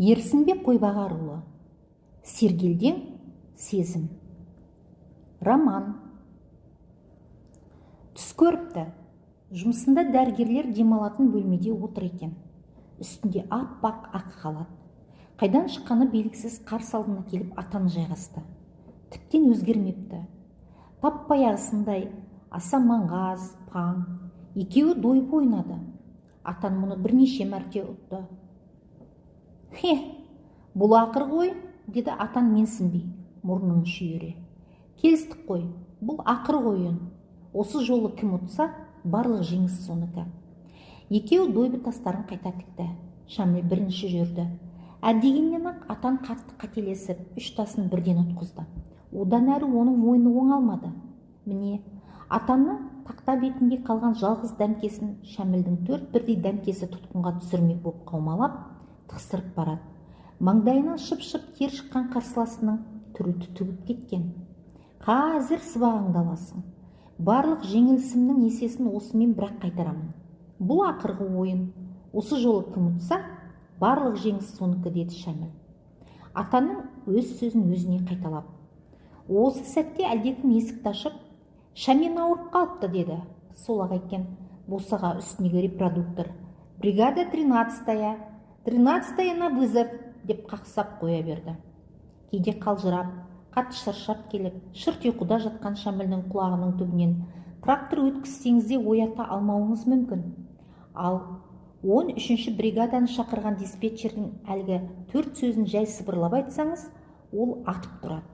Ерсінбек Қойбағарұлы. Сергелдең сезім. Роман. Түс көріпті. Жұмысында дәрігерлер демалатын бөлмеде отыр екен. Үстінде аппақ ақ халат. Қайдан шыққаны белгісіз қарсы алдына келіп атаны жайғасты. Тіптен өзгермепті. Тап-баяғысындай аса маңғаз, паң. Екеуі дойып ойнады. Атан мұны бірнеше мәрте ұтты. Бұл ақыр ғой, деді атан менсінбей, мұрнын шүйіре. Келістік қой, бұл ақыр ойын. Осы жолы кім ұтса, барлық жеңіс соныкі. Екеуі дойбы тастарын қайта тікті. Шәміл бірінші жүрді. Әдегеннен ақ атан қатты қателесіп, 3 тасын бірден ұтқызды. Одан әрі оның ойыны оңалмады. Міне, атанның тақта бетінде қалған жалғыз дәмкесін Шәмілдің 4 бірдей дәмкесі тұтқынға түсірмек боп қаумалап, тықсырып барады. Маңдайынан шып-шып тер шыққан қарсыласының түрі түтігіп кеткен. Қазір сыбағыңды аласың. Барлық жеңілісімнің есесін осымен бірақ қайтарамын. Бұл ақырғы ойын. Осы жолы кім ұтса, барлық жеңіс соныкі, деді Шәміл. Атаның өз сөзін өзіне қайталап. Осы сәтте әлдекім есікті ашып, Шәмен ауырып қалыпты, деді. Сол-ақ екен, босаға үстіндегі репродуктор. Бригада 13-я, 13-я на вызов, деп қақсап қоя берді. Кейде қалжырап, қатты шаршап келіп, шырт ұйқыда жатқан Шәмілдің құлағының түбінен трактор өткізсеңіз де оята алмауыңыз мүмкін. Ал 13-ші бригаданы шақырған диспетчердің әлгі 4 сөзін жай сыбырлап айтсаңыз, ол атып тұрады.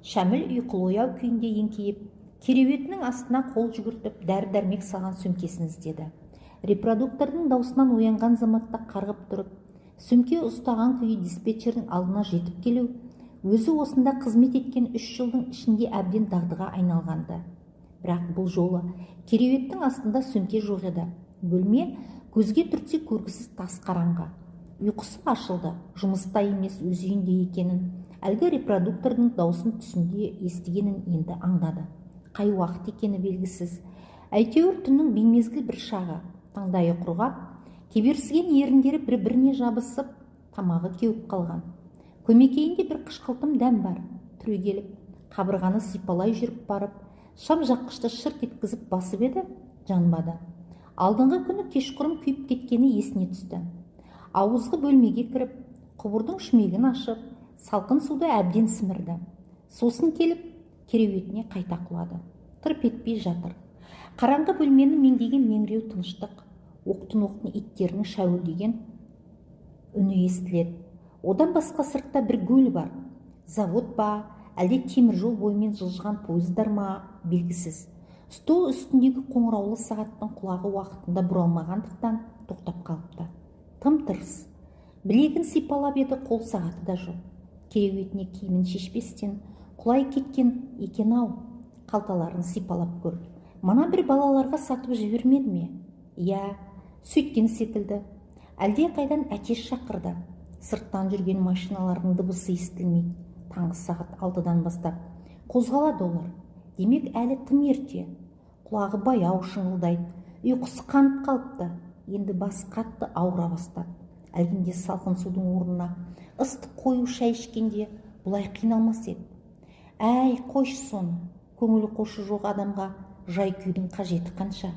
Шәміл ұйқылы-ояу күйінде еңкейіп, кереуетінің астына қол жүгіртіп, дәрі-дәрмек салған сөмкесін іздеді. Репродуктордың даусынан оянған заматта қарғып тұрып, сөмке ұстаған күйі диспетчердің алдына жетіп келу, өзі осында қызмет еткен 3 жылдың ішінде әбден дағдыға айналғанды. Бірақ бұл жолы кереуеттің астында сөмке жоқ еді. Бөлме көзге түртсе көргісіз тас қараңғы. Ұйқысы ашылды, жұмыста емес өз үйінде екенін, әлгі репродуктордың даусын түсінде естігенін енді аңдады. Қай уақыт екені белгісіз. Әйтеуір түннің беймезгіл бір шағы, таңдайы құрғап, кеберсіген еріндері бір-біріне жабысып, тамағы кеуіп қалған. Көмекейінде бір қышқылтым дәм бар. Түрегеліп, қабырғаны сипалай жүріп барып, шам жаққышты шырт еткізіп басып еді, жанбады. Алдыңғы күні кешқұрым күйіп кеткені есіне түсті. Ауызғы бөлмеге кіріп, құбырдың шүмегін ашып, салқын суды әбден сімірді. Сосын келіп, кереуетіне қайта құлады. Тырп етпей жатыр. Қараңғы бөлмені меңдеген меңіреу тыныштық, оқтын-оқтын иттерінің шәуілдеген үні естіледі. Одан басқа сыртта бір гүл бар. Завод ба, әлде темір жол бойымен жылжыған пойыздар ма, белгісіз. Стол үстіндегі қоңыраулы сағаттың құлағы уақытында бұралмағандықтан тоқтап қалыпты. Тым-тырыс. Білегін сипалап еді, қол сағаты да жоқ. Кереуетіне киімін шешпестен құлай кеткен екен-ау. Қалталарын сипалап көрді. Мана бір балаларға сатып жібермеді ме? Иә, сөйткен секілді. Әлде қайдан әтеш шақырды. Сырттан жүрген машиналардың дыбысы естілмейді. Таңғы сағат 6-дан бастап қозғалады олар. Демек әлі тым ерте. Құлағы баяу шыңылдайды. Ұйқысы қанып қалыпты. Енді бас қатты ауыра бастады. Әлгінде салқын судың орнына ыстық қою шай ішкенде бұлай қиналмас еді. Әй, қойшы соны. Көңілі қошы жоқ адамға жай күйдің қажеті қанша.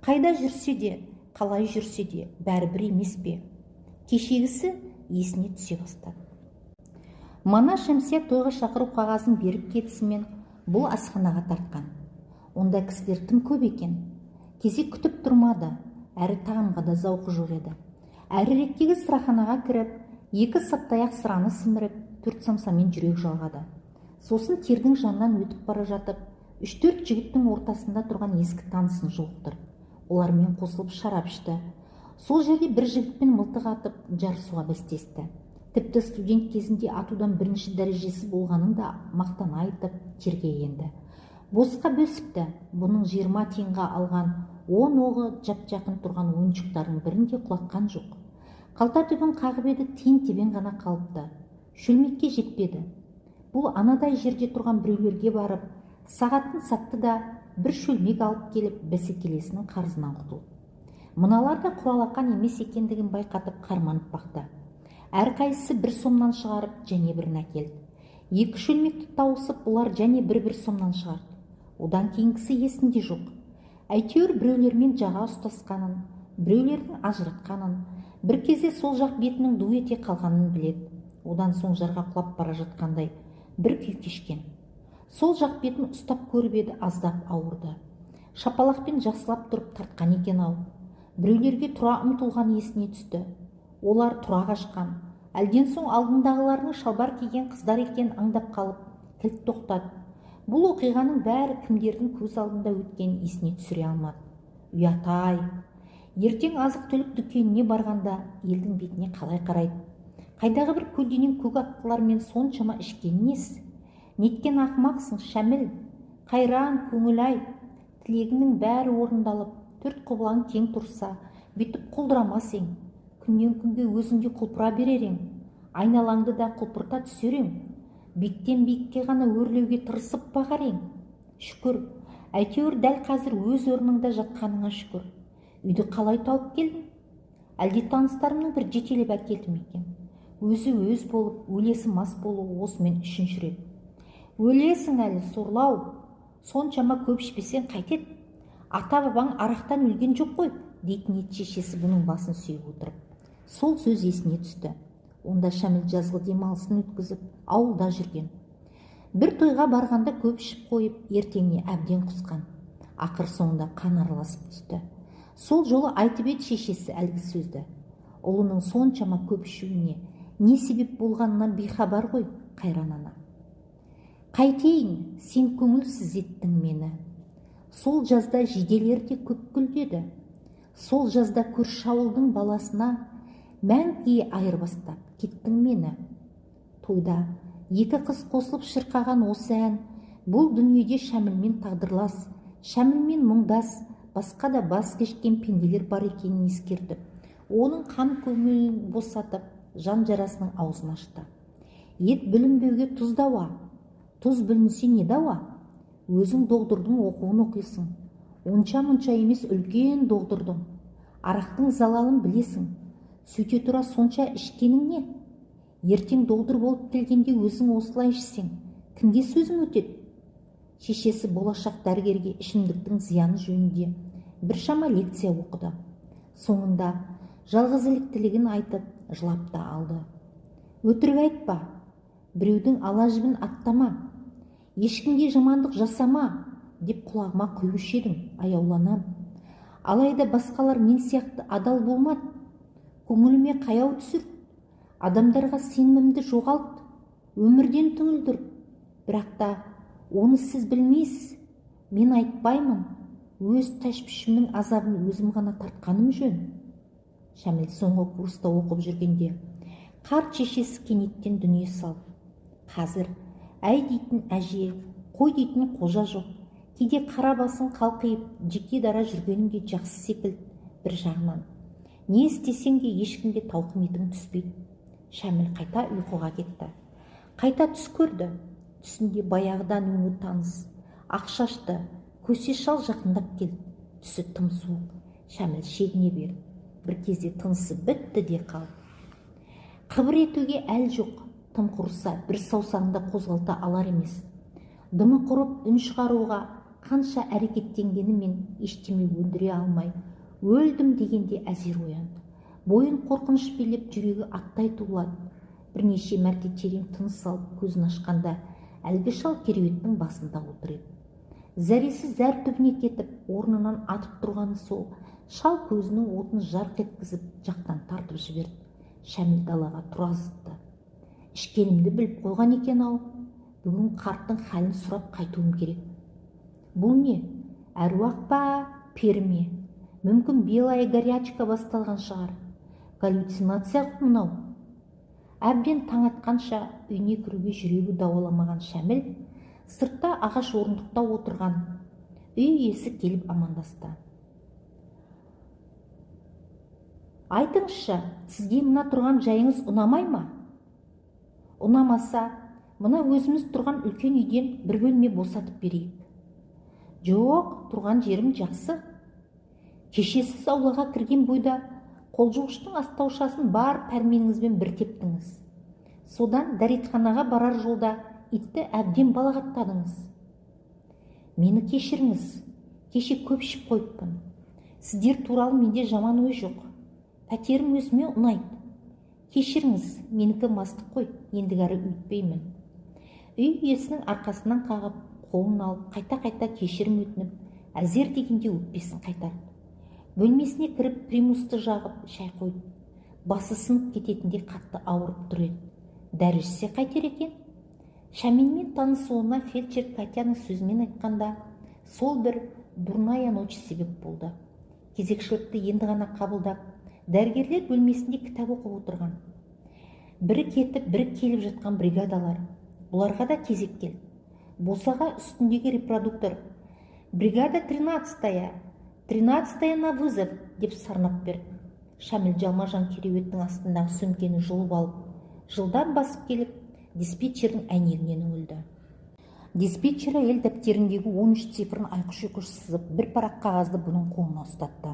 Қайда жүрсе де, қалай жүрсе де, бәрібір емес пе? Кешегісі есіне түсе бастады. Мана Шәмсия тойға шақыру қағазын беріп кетісімен бұл асханаға тартқан. Онда кісілер тым көп екен. Кезек күтіп тұрмады, әрі тағамға да зауқы жоқ еді. Әріректегі сыраханаға кіріп, 2 саптаяқ сыраны сіміріп, 4 самсамен жүрек жалғады. Сосын тердің жанынан өтіп бара жатып, 3-4 жігіттің ортасында тұрған ескі танысын жолықтыр. Олармен қосылып шарап ішті. Сол жерде бір жігітпен мылтық атып, жарысуға бәстесті. Тіпті студент кезінде атудан 1-ші дәрежесі болғанын да мақтан айтып, терге енді. Босқа бөсіпті. Бұның 20 тиынға алған 10 оғы жап-жақын тұрған ойыншықтардың бірінде құлатқан жоқ. Қалта түбін қағып еді, тиын-тебен ғана қалыпты. Шөлмекке жетпеді. Бұл анадай жерде тұрған біреулерге барып, сағатын сатты да бір шөлмек алып келіп, бәсекелесінің қарызынан құтылды. Мыналар да құралақан емес екендігін байқатып қарманып бақты. Әрқайсысы 1 сомнан шығарып, және бірін әкелді. 2 шөлмекті тауысып, бұлар және 1 сомнан шығарды. Одан кейінгісі есінде жоқ. Әйтеуір біреулермен жаға ұстасқанын, біреулердің ажыратқанын, бір кезде сол жақ бетінің ду ете қалғанын біледі. Одан соң жарға құлап бара жатқандай бір күй кешкен. Сол жақ бетін ұстап көріп еді, аздап ауырды. Шапалақпен жақсылап тұрып тартқан екен-ау. Біреулерге тұра ұмтылған есіне түсті. Олар тұра қашқан. Әлден соң алдындағыларының шалбар киген қыздар екенін аңдап қалып, кілт тоқтады. Бұл оқиғаның бәрі кімдердің көз алдында өткенін есіне түсіре алмады. Ұят-ай! Ертең азық-түлік дүкеніне барғанда елдің бетіне қалай қарайды? Қайдағы бір көлденең көк аттылармен соншама ішкені несі? Неткен ақымақсың, Шәміл? Қайран, көңіл-ай! Тілегінің бәрі орындалып, 4 құбылаң тең тұрса, бүйтіп құлдырамас ең. Күннен күнге өзіңде құлпыра берер ең. Айналаңды да құлпырта түсер ең. Биіктен биікке ғана өрлеуге тырысып бағар ең. Шүкір, әйтеуір дәл қазір өз орныңда жатқаныңа шүкір. Үйді қалай тауып келдің? Әлде таныстарымның бір жетелеп әкелді ме екен? Өзі өз болып, өлесі мас болуы осымен 3-ші рет. Өлесің әлі, сорлау. Соншама көп ішпесең қайтет. Ата-бабаң арақтан өлген жоқ қой, дейтін ет шешесі бұның басын сүйіп отырып. Сол сөз есіне түсті. Онда Шәміл жазғы демалысын өткізіп, ауылда жүрген. Бір тойға барғанда көп ішіп қойып, ертеңіне әбден құсқан. Ақыр соңында қан араласып түсті. Сол жолы айтып еді шешесі әлгі сөзді. Ұлының соншама көп ішуіне не себеп болғанынан бейхабар ғой Қайран ана. Қайтейін, сен көңілсіз еттің мені. Сол жазда жиделер де көп гүлдеді. Сол жазда көрші ауылдың баласына мәңгіге айырбастап кеттің мені. Тойда 2 қыз қосылып шырқаған осы ән бұл дүниеде Шәмілмен тағдырлас, Шәмілмен мұңдас, басқа да бас кешкен пенделер бар екенін ескертіп, оның қан көңілін босатып, жан жарасының аузын ашты. Ет білінбеуге тұз дауа, тұз білінсе не дауа? Өзің доғдырдың оқуын оқисың. Онша-мұнша емес үлкен доғдырдың. Арақтың залалын білесің. Сөйте тұра сонша ішкенің не? Ертең доғдыр болып келгенде өзің осылай ішсең, кімге сөзің өтеді? Шешесі болашақ дәрігерге ішімдіктің зияны жөнінде біршама лекция оқыды. Соңында жалғызіліктілігін айтып, жылап та алды. Өтірік айтпа, біреудің ала жібін аттама, ешкімге жамандық жасама, деп құлағыма құюшы едің, аяуланам. Алайда басқалар мен сияқты адал болмады. Көңіліме қаяу түсір, адамдарға сенімімді жоғалт, өмірден түңілдір. Бірақ та оны сіз білмейсіз, мен айтпаймын, өз тәшвішімнің азабын өзім ғана тартқаным жөн. Шәміл соңғы курста оқып жүргенде қарт шешесі кенеттен дүние салды. Қазір әй дейтін әже, қой дейтін қожа жоқ. Кейде қара басын қалқиып, жеке дара жүргенің де жақсы секілді бір жағынан. Не істесең де ешкімге тауқыметің түспейді. Шәміл қайта ұйқыға кетті. Қайта түс көрді. Түсінде баяғыдан өңі таныс, ақ шашты, көсе шал жақындап келді. Түсі тым суық. Шәміл шегіне берді. Бір кезде тынысы бітті де қалды. Қыбыр етуге әл жоқ. Тым құрыса бір саусағында қозғалта алар емес. Дымы құрып үн шығаруға қанша әрекеттенгенімен ештеме өндіре алмай, өлдім дегенде әзер оянды. Бойын қорқыныш билеп, жүрегі аттай тулады. Бірнеше мәрте терең тыныс алып көзін ашқанда әлгі шал кереуеттің басында отыр еді. Зәресі зәр түбіне кетіп, орнынан атып тұрғаны сол. Шал көзінің отын жарқ еткізіп, жақтан тартып жіберді. Шәміл далаға тұра зытты. Ішкенімді біліп қойған екен-ау. Бүгін қарттың хәлін сұрап қайтуым керек. Бұл не? Әруақ па, перме? Мүмкін белая горячка басталған шығар. Галлюцинация мынау. Әбден таң атқанша үйіне кіруге жүрегі дауаламаған Шәміл сыртта ағаш орындықта отырған үй иесі келіп амандасты. Айтыңызшы, сізге мына тұрған жайыңыз ұнамай ма? Ұнамаса, мына өзіміз тұрған үлкен үйден бір бөлме босатып берейік. Жоқ, тұрған жерім жақсы. Кеше сіз аулаға кірген бойда қолжуғыштың астаушасын бар пәрменіңізбен бір тептіңіз. Содан дәретханаға барар жолда итті әбден балағаттадыңыз. Мені кешіріңіз, кеше көп ішіп қойыппын. Сіздер туралы менде жаман ой жоқ. Пәтерім өзіме ұнайды. Кешіріңіз, менікі мастық қой, ендігәрі өйтпеймін. Үй иесінің арқасынан қағып, қолын алып, қайта-қайта кешірім өтініп, әзер дегенде өкпесін қайтарды. Бөлмесіне кіріп, примусты жағып, шай қойды. Басы сынып кететіндей қатты ауырып тұр еді. Дәрі ішсе қайтер екен? Шәменмен танысуына фельдшер Катяның сөзімен айтқанда, сол бір дурная ночь себеп болды. Кезекшілікті енді ғана қабылдап, дәрігерлер бөлмесінде кітап оқып отырған. Бірі кетіп, бірі келіп жатқан бригадалар. Бұларға да кезек келді. Босаға үстіндегі репродуктор «Бригада 13-я на вызов» деп сарнап берді. Шәміл жалма-жан кереуеттің астындағы сөмкені жұлып алып, жылдам басып келіп, диспетчердің әйнегінен үңілді. Диспетчер әйел дәптеріндегі 13 цифрын айқыш-ұйқыш сызып, бір парақ қағазды бұның қолына ұстатты.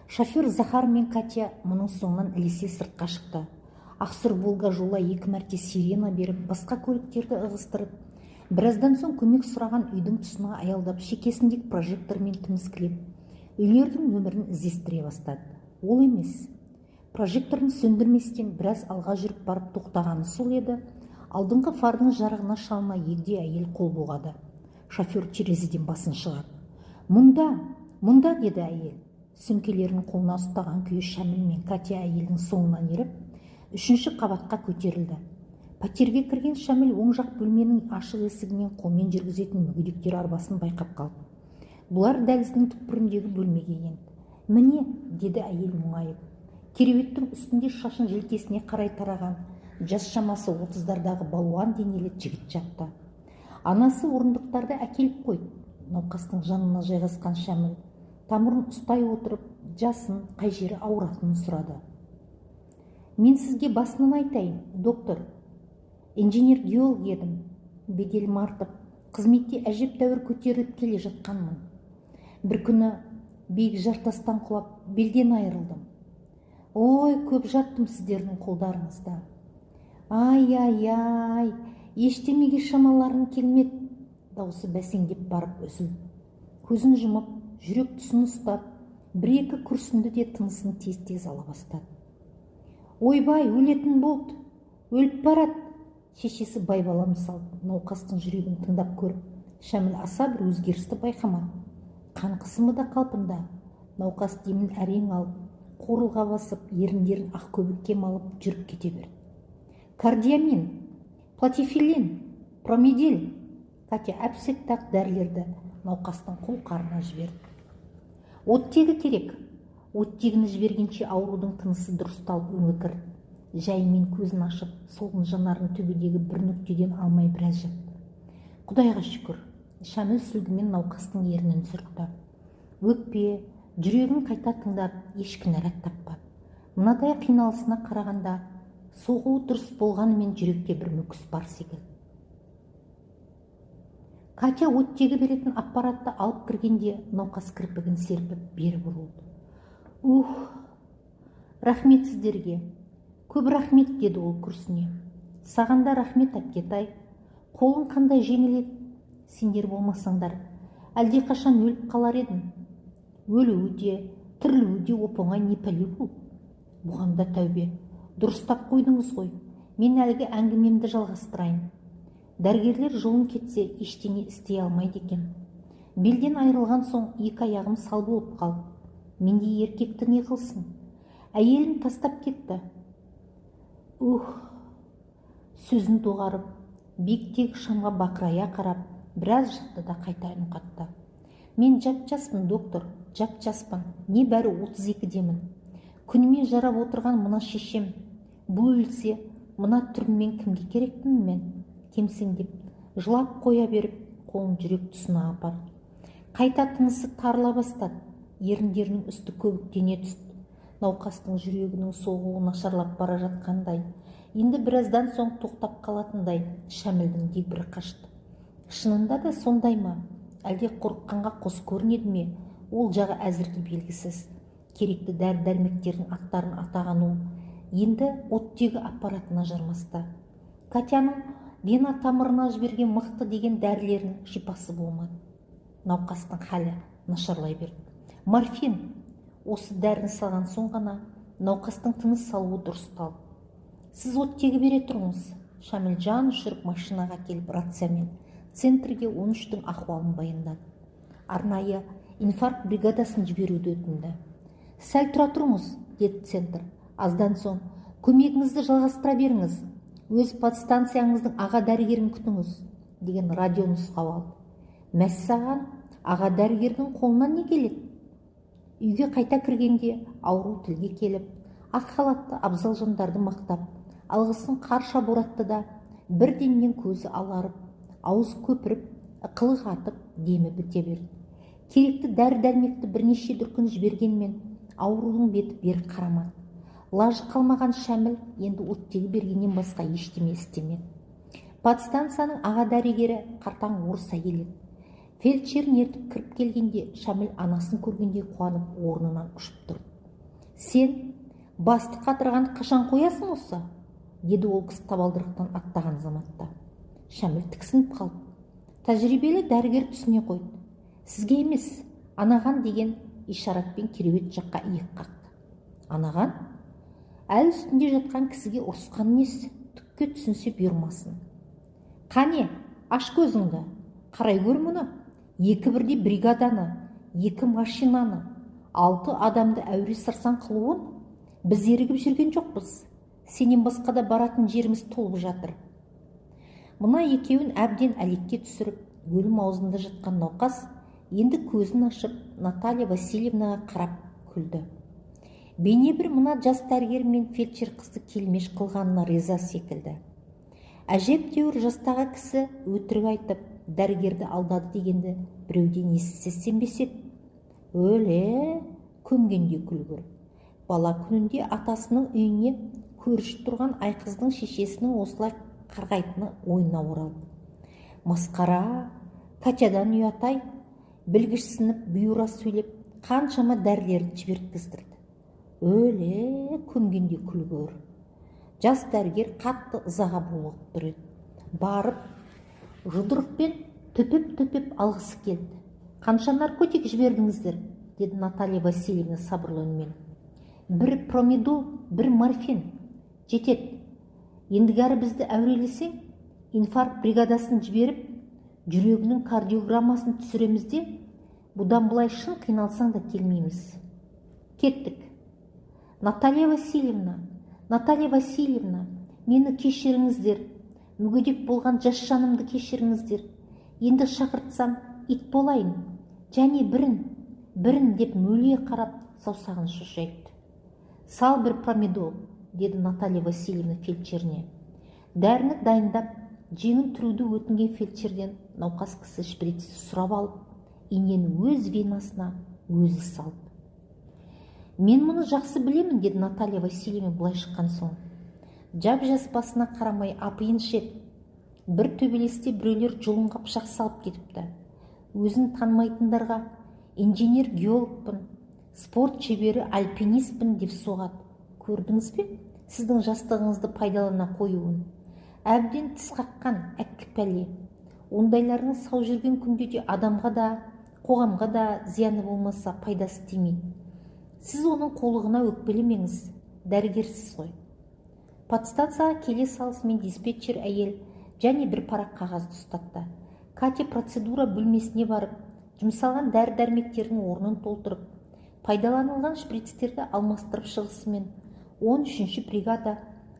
Шофер Захар мен Катя мұның соңынан ілесе сыртқа шықты. Ақсұр Волга жолға 2 мәрте сирена беріп, басқа көліктерді ығыстырып, біраздан соң көмек сұраған үйдің тұсына аялдап, шекесіндегі прожектормен тіміскілеп, үйлердің нөмірін іздестіре бастады. Ол емес. Прожекторын сөндірместен біраз алға жүріп барып тоқтағаны сол еді. Алдыңғы фардың жарығына шалына егде әйел қол бұлғады. Шофер терезеден басын шығарды. Мұнда, деді әйел. Сөмкелерін қолына ұстаған күйі Шәміл мен Катя әйелдің соңынан еріп, 3-ші қабатқа көтерілді. Пәтерге кірген Шәміл оң жақ бөлменің ашық есігінен қолмен жүргізетін мүгедектер арбасын байқап қалды. Бұлар дәліздің түкпіріндегі бөлмеге енді. «Міне», деді әйел мұңайып. Кереуеттің үстінде шашын желкесіне қарай тараған, жас шамасы 30-дардағы балуан денелі жігіт жатты. Анасы орындықтарды әкеліп қойды. Науқастың жанына жайғасқан Шәміл тамырын ұстай отырып, жасын, қай жері ауыратынын сұрады. «Мен сізге басынан айтайын, доктор. Инженер-геолог едім. Беделім артып, қызметте әжептәуір көтеріліп келе жатқанмын. Бір күні биік жартастан құлап, белден айырылдым. Ой, көп жаттым сіздердің қолдарыңызда. Ай, ештемеге шамаларың келмеді». Даусы бәсеңдеп барып үзілді. Көзін жұмып, жүрек тұсын ұстап, бір-екі күрсінді де тынысын тез-тез ала бастады. «Ойбай, өлетін болды, өліп барады». Шешесі байбалам салды. Науқастың жүрегін тыңдап көріп, Шәміл аса бір өзгерісті байқамады. Қан қысымы да қалпында. Науқас демін әрең алып, қорылға басып, еріндерін ақ көбікке малып жүріп кете берді. «Кардиамин, платифилин, промедель». Катя әп-сәтте-ақ дәрілерді науқастың қол-қарына жіберді. «Оттегі керек». Оттегіні жібергенше аурудың тынысы дұрысталып өңі кірді. Жайымен көзін ашып, солғын жанарын төбедегі бір нүктеден алмай біраз жатты. Құдайға шүкір. Шәміл сүлгімен науқастың ернін сүртті. Өкпе, жүрегін қайта тыңдап, еш кінәрат таппады. Мынадай қиналысына қарағанда, соғуы дұрыс болғанымен жүректе бір мүкіс бар секілді. Катя оттегі беретін аппаратты алып кіргенде науқас кірпігін серпіп бері бұрылды. Рахмет сіздерге. Көп рахмет, деді ол күрсіне. Сағанда рахмет, әпкетай. Қолың қандай жеңіл еді. Сендер болмасаңдар, әлде қашан өліп қалар едім. Өлуі де, тірілуі де оп-оңай не пәле бұл. Бұған да тәубе. Дұрыстап қойдыңыз ғой. Мен әлгі әңгімемді жалғастырайын. Дәрігерлер жолын кетсе, ештеңе істей алмайды екен. Белден айырылған соң 2 аяғым сал болып қалды. Менде еркекті не қылсын? Әйелін тастап кетті. Сөзін доғарып, биіктегі шамға бақырая қарап, біраз жатты да қайта үн қатты. Мен жап-жаспын, доктор, жап-жаспын. Не бәрі 32-демін. Күніме жарап отырған мына шешем. Бұл өлсе, мына түріммен кімге керекпін мен? Кемсеңдеп, жылап қоя беріп, қолын жүрек тұсына апарды. Қайта тынысы тарыла бастады. Еріндерінің үсті көбіктене түсті. Науқастың жүрегінің соғуы нашарлап бара жатқандай, енді біраздан соң тоқтап қалатындай Шәмілдің дегбірі қашты. Шынында да сондай ма? Әлде қорыққанға қос көрінеді ме? Ол жағы әзірге белгісіз. керекті дәрі-дәрмектердің аттарын атаған ол енді оттегі аппаратына жармасты. Катяның вена тамырына жіберген мықты деген дәрілерінің шипасы болмады. Науқастың халі нашарлай берді. Морфин осы дәріні салған соң ғана науқастың тыныс алуы дұрысталды. Сіз оттегі бере тұрыңыз. Шамил жан ұшырып машинаға келіп рациямен центрге 13-тің ахуалын баяндады. Арнайы инфаркт бригадасын жіберуді өтінді. Сәл тұра тұрыңыз, деді центр. Аздан соң көмегіңізді жалғастыра беріңіз. Өз подстанцияңыздың аға дәрігерін күтіңіз, деген радио нұсқау алды. Мәссаған, аға дәрігердің қолынан не келеді? Үйге қайта кіргенде ауру тілге келіп, ақ халатты абзал жандарды мақтап, алғысын қарша боратты да бірденнен көзі аларып, аузы көпіріп, ықылық атып, демі біте берді. Керекті дәрі-дәрмекті бірнеше дүркін жібергенмен аурудың беті берік қарамады. Лажы қалмаған Шәміл енді оттегі бергеннен басқа ештеме істемеді. Подстанцияның аға дәрігері қартаң орыс әйел еді. Фельдшерін ертіп кіріп келгенде Шәміл анасын көргенде қуанып орнынан ұшып тұрды. Сен басты қатырған қашан қоясың осы? Деді ол кісі табалдырықтан аттаған заматта. Шәміл тіксініп қалды. Тәжірибелі дәрігер түсіне қойды. Сізге емес, анаған деген ишаратпен кереует жаққа иек қақты. Анаған? Әл үстінде жатқан кісіге ұрысқан несі, түкке түсінсе бұйырмасын. Қане, аш көзіңді, қарай көр мұны. 2 бірде бригаданы, 2 машинаны, 6 адамды әуре сарсан қылуын біз ерігіп жүрген жоқпыз. Сенен басқа да баратын жеріміз толып жатыр. Мұна екеуін әбден әлекке түсіріп, өлім аузында жатқан науқас енді көзін ашып Наталья Васильевнаға қарап күлді. Бейне бір мына жас дәрігер мен фельдшер қызды келмеш қылғанына риза секілді. Әжептәуір жастағы кісі өтірік айтып, дәрігерді алдады дегенді біреуден естісе сенбесек, өле көмгенде күлгір. Бала күнінде атасының үйіне көрішіп тұрған айқыздың шешесінің осылай қарғайтыны ойына оралды. Масқара, Катядан ұятай, білгішсініп бұйыра сөйлеп, қаншама дәрілерді жіберткіздірді. Өле көмгенде күлгір. Жас дәрігер қатты ызаға булығып тұр еді. Барып, жұдырықпен төпеп алғысы келді. Қанша наркотик жібердіңіздер? Деді Наталья Васильевна сабырлы үнмен. 1 промедол, 1 морфин. Жетеді. Ендігәрі бізді әурелесең, инфаркт бригадасын жіберіп, жүрегінің кардиограммасын түсіреміз де, бұдан бұлай шын қиналсаң да келмейміз. Кеттік. Наталья Васильевна, мені кешіріңіздер. Мүгедек болған жас жанымды кешіріңіздер. Енді шақыртсам, ит болайын. Және бірін деп мөлие қарап, саусағын шошайтты. Сал 1 промедол, деді Наталья Васильевна фельдшеріне. Дәріні дайындап, жеңін түруді өтінген фельдшерден науқас кісі шприцті сұрап алып, инені өз венасына өзі салды. Мен мұны жақсы білемін, деді Наталья Васильевна бұлай шыққан соң. Жап-жас басына қарамай апиын шет. Бір төбелесте біреулер жолынға пышақ салып кетіпті. Өзін танымайтындарға инженер-геологпын, спорт шебері альпинистпін деп соғады. Көрдіңіз бе? Сіздің жастығыңызды пайдалана қоюын. Әбден тіс қаққан әккі пәле. Ондайлардың сау жүрген күнде де адамға да, қоғамға да зияны болмаса пайдасы тимейді. Сіз оның қолығына өкпелемеңіз, дәрігерсіз ғой. Подстанцияға келе салысымен диспетчер әйел және 1 парақ қағазды ұстатты. Катя процедура бөлмесіне барып, жұмсалған дәрі-дәрмектердің орнын толтырып, пайдаланылған шприцтерді алмастырып шығысымен 13-ші бригада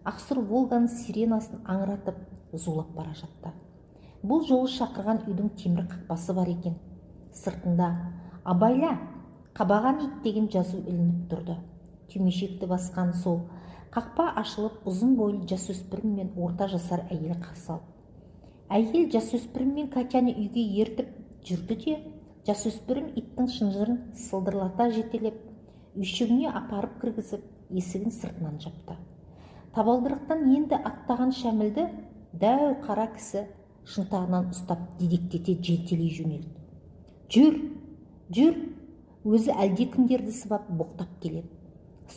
Ақсұр Волганың сиренасын аңыратып зулап бара жатты. Бұл жолы шақырған үйдің темір қақпасы бар екен. Сыртында «Абайла, қабаған ит» деген жазу ілініп тұрды. Түймешекті басқан сол қақпа ашылып, ұзын бойлы жасөспірім мен орта жасар әйел қарсы алды. Әйел жасөспірім мен Катяны үйге ертіп жүрді де, жасөспірім иттің шынжырын сылдырлата жетелеп, үйшігіне апарып кіргізіп, есігін сыртынан жапты. Табалдырықтан енді аттаған Шәмілді дәу қара кісі шынтағынан ұстап дедектете жетелей жөнелді. Жүр, өзі әлдекімдерді сыбап боқтап келеді.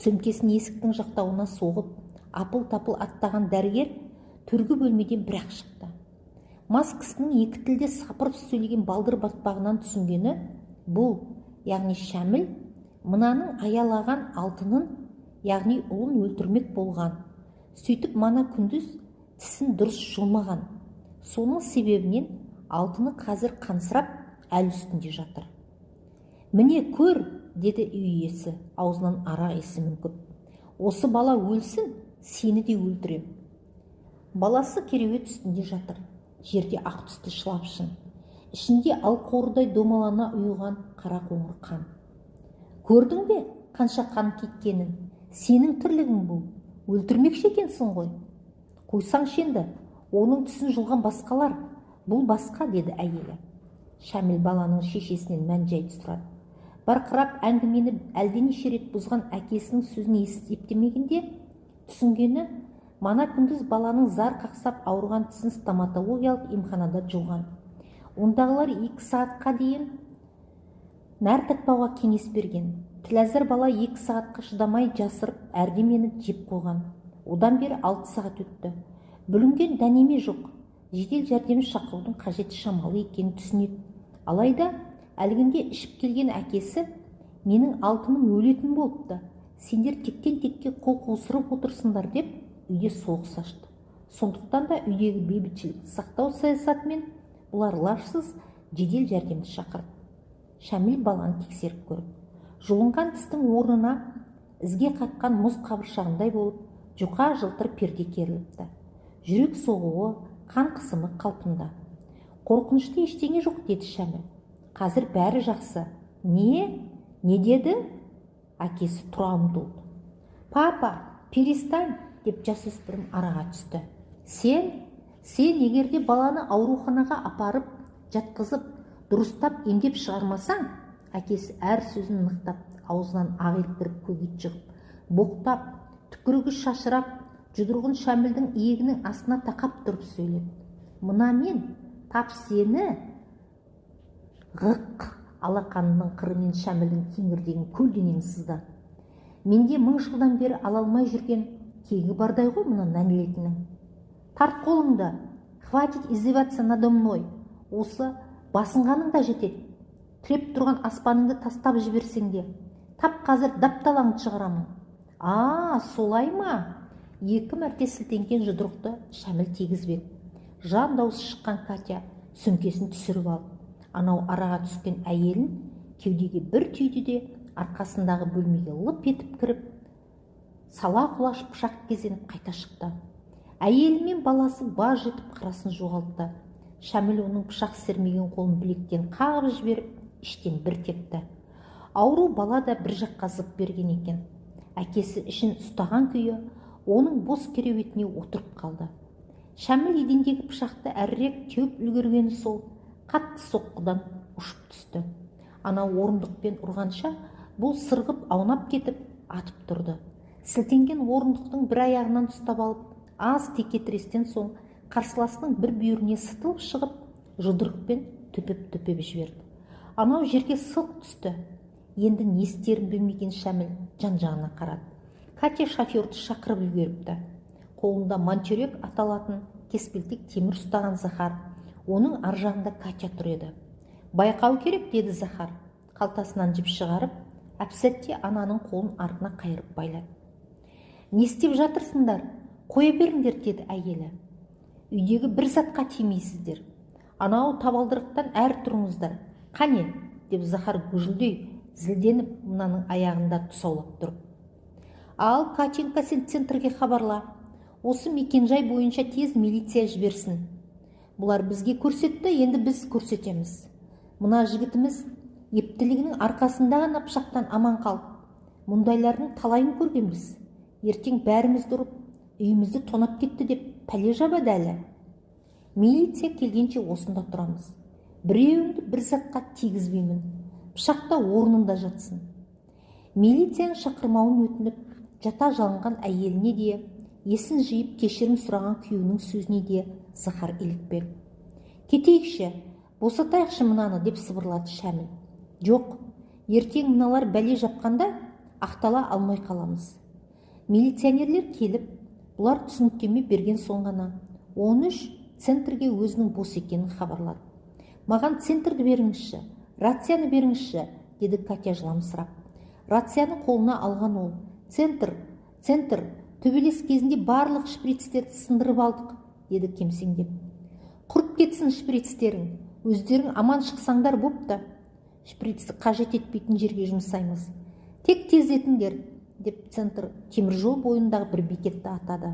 Сөмкесін есіктің жақтауына соғып, апыл-тапыл аттаған дәрігер төргі бөлмеден бір-ақ шықты. Маскасының екі тілде сапырып сөйлеген балдыр батпағынан түсінгені бұл, яғни Шәміл, мынаның аялаған алтынын, яғни ұлын өлтірмек болған. Сөйтіп мана күндіз тісін дұрыс жұлмаған. Соның себебінен алтыны қазір қансырап әл үстінде жатыр. Міне көр, деді үй иесі, аузынан арақ иісі мүңкіп. Осы бала өлсін, сені де өлтірем. Баласы кереует үстінде жатыр. Жерде ақ түсті шылапшын. Ішінде алқордай домалана ұйыған қара қоңыр қан. Көрдің бе, қанша қан кеткенін? Сенің тірлігің бұл. Өлтірмекші екенсің ғой. Қойсаңшы енді, оның түсін жұлған басқалар. Бұл басқа, деді әйелі. Шәміл баланың шешесінен мән-жайды сұрады. Барқырап әңгімені әлденеше рет бұзған әкесінің сөзін есептемегенде түсінгені, мана күндіз баланың зар қақсап ауырған тісін стоматологиялық емханада жұлған. Ондағылар 2 сағатқа дейін нәр татпауға кеңес берген. Тіләзір бала 2 сағатқа шыдамай жасырып әрдемені жеп қойған. Одан бері 6 сағат өтті. Бүлінген дәнеме жоқ. Жедел жәрдем шақырудың қажеті шамалы екенін түсінеді. Алайда әлгінде ішіп келген әкесі менің алтыным өлетін болыпты. Сендер тектен-текке қол қусырып отырсыңдар деп үйде соғыс ашты. Сондықтан да үйдегі бейбітшілікті сақтау саясатымен бұлар лажсыз жедел жәрдемді шақырды. Шәміл баланы тексеріп көріп, жұлынған тістің орнына ізге қатқан мұз қабыршағындай болып жұқа жылтыр перде керіліпті. Жүрек соғуы, қан қысымы қалпында. Қорқынышты ештеңе жоқ, деді Шәміл. Қазір бәрі жақсы. Не деді? Әкесі тұра ұмтылды. Папа, перестань, деп жасөспірім араға түсті. Сен егерде баланы ауруханаға апарып, жатқызып, дұрыстап емдеп шығармасаң, әкесі әр сөзін нықтап, аузынан ақ елтіріп көгет жығып, боқтап, түкірігі шашырап, жұдырығын Шәмілдің иегінің астына тақап тұрып сөйлеп. Мына мен тап сені. Ғық, алақанының қырымен Шәмілдің кеңірдегін көлденең сызды. Менде 1000 жылдан бері ала алмай жүрген кегі бардай ғой мұны нәнелетінің. Тарт қолыңды, хватит издеваться надо мной. Осы басынғаның да жетеді. Тіреп тұрған аспаныңды тастап жіберсең де, тап қазір дапталаңды шығарамын. Солай ма? 2 мәрте сілтенген жұдырықты Шәміл тегізбек. Жан даусы шыққан Катя сөмкесін түсіріп алып, анау араға түскен әйелін кеудеге бір түйді де арқасындағы бөлмеге лып етіп кіріп, сала құлаш пышақ кезеніп қайта шықты. Әйелі мен баласы баж етіп қарасын жоғалтты. Шәміл оның пышақ сермеген қолын білектен қағып жіберіп, іштен бір тепті. Ауру бала да бір жаққа зып берген екен. Әкесі ішін ұстаған күйі оның бос кереуетіне отырып қалды. Шәміл едендегі пышақты әрірек теуіп үлгергені сол, қатты соққыдан ұшып түсті. Анау орындықпен ұрғанша бұл сырғып аунап кетіп атып тұрды. Сілтенген орындықтың бір аяғынан ұстап алып, аз текетірестен соң қарсыласының бір бүйіріне сытылып шығып, жұдырықпен төпеп жіберді. Анау жерге сылқ түсті. Енді не істерін білмеген Шәміл жан-жағына қарады. Катя шоферді шақырып үлгеріпті. Қолында манчурек аталатын кеспелтек темір ұстаған Захар. Оның аржағында Катя тұр еді. Байқау керек, деді Захар. Қалтасынан жіп шығарып, әп-сәтте ананың қолын артына қайырып байлады. Не істеп жатырсыңдар? Қоя беріңдер, деді әйелі. Үйдегі бір затқа тимейсіздер. Анау табалдырықтан әр тұрыңыздар. Қане, деп Захар гүжілдей зілденіп мынаның аяғында тұсаулап тұрып. Ал, Катенька, сен центрге хабарла. Осы мекенжай бойынша тез милиция жіберсін. Бұлар бізге көрсетті, енді біз көрсетеміз. Мына жігітіміз ептілігінің арқасында ғана пышақтан аман қалып, мұндайлардың талайын көргенбіз. Ертең бәрімізді ұрып, үйімізді тонап кетті деп пәле жабады әлі. Милиция келгенше осында тұрамыз. Біреуіңді бір затқа тигізбеймін. Пышақта орнында жатсын. Милицияның шақырмауын өтініп, жата жалынған әйеліне де, есін жиып кешірім сұраған күйеуінің сөзіне де Захар илікпек. Кетейікші, босатайықшы мынаны, деп сыбырлады Шәміл. Жоқ, Ертең мыналар бәле жапқанда ақтала алмай қаламыз. Милиционерлер келіп, бұлар түсініктеме берген соң ғана 13 центрге өзінің бос екенін хабарлады. Маған центрді беріңізші, рацияны беріңізші, деді Катя жыламсырап. Рацияны қолына алған ол. Центр, төбелес кезінде барлық шприцтерді сындырып алдық, деді кемсеңдеп. Құрып кетсін шприцтерің, өздерің аман шықсаңдар бопты. Шприцті қажет етпейтін жерге жұмсаймыз. Тек тездетіңдер, деп центр теміржол бойындағы бір бекетті атады.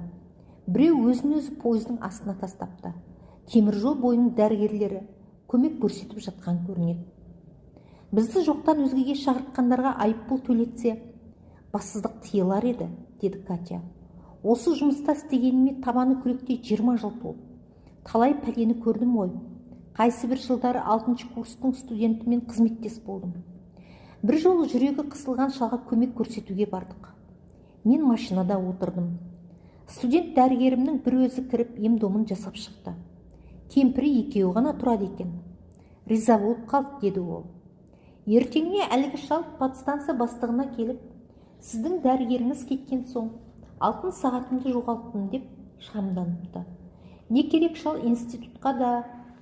Біреу өзін-өзі пойыздың астына тастапты. Теміржол бойының дәрігерлері көмек көрсетіп жатқан көрінеді. Бізді жоқтан өзгеге шақыртқандарға айыппұл төлетсе, бассыздық тыйылар еді, деді Катя. Осы жұмыста істегеніме табаны күректей 20 жыл толды. Талай пәлені көрдім ғой. Қайсы бір жылдары 6-шы курстың студентімен қызметтес болдым. Бір жолы жүрегі қысылған шалға көмек көрсетуге бардық. Мен машинада отырдым. Студент дәрігерімнің бір өзі кіріп ем-домын жасап шықты. Кемпірі екеуі ғана тұрады екен. Риза болып қалды, деді ол. Ертеңіне әлгі шал подстанция бастығына келіп, сіздің дәрігеріңіз кеткен соң алтын сағатымды жоғалттым деп шамданыпты. Не керек, шал институтқа да,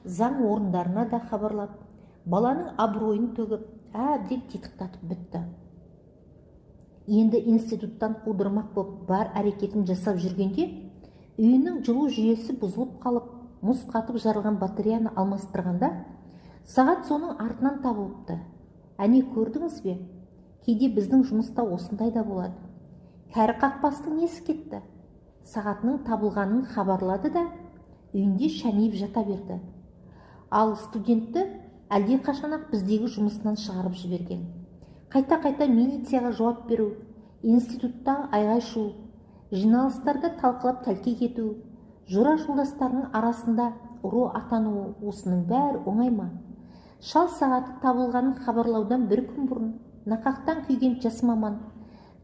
заң орындарына да хабарлап, баланың абыройын төгіп, әбден титықтатып бітті. Енді институттан қудырмақ боп бар әрекетін жасап жүргенде, үйінің жылу жүйесі бұзылып қалып, мұз қатып жарылған батареяны алмастырғанда, сағат соның артынан табылыпты. Әне көрдіңіз бе? Кейде біздің жұмыста осындай да болады. Кәрі қақпастың несі кетті? Сағатының табылғанын хабарлады да, үйінде шәнейіп жата берді. Ал студентті әлде қашанақ біздегі жұмысынан шығарып жіберген. Қайта-қайта милицияға жауап беру, институтта айғай-шу, жиналыстарда талқылап тәлке кету, жора жолдастарының арасында ұры атануы, осының бәрі оңай ма? Шал сағаты табылғанын хабарлаудан бір күн бұрын нақақтан күйген жас маман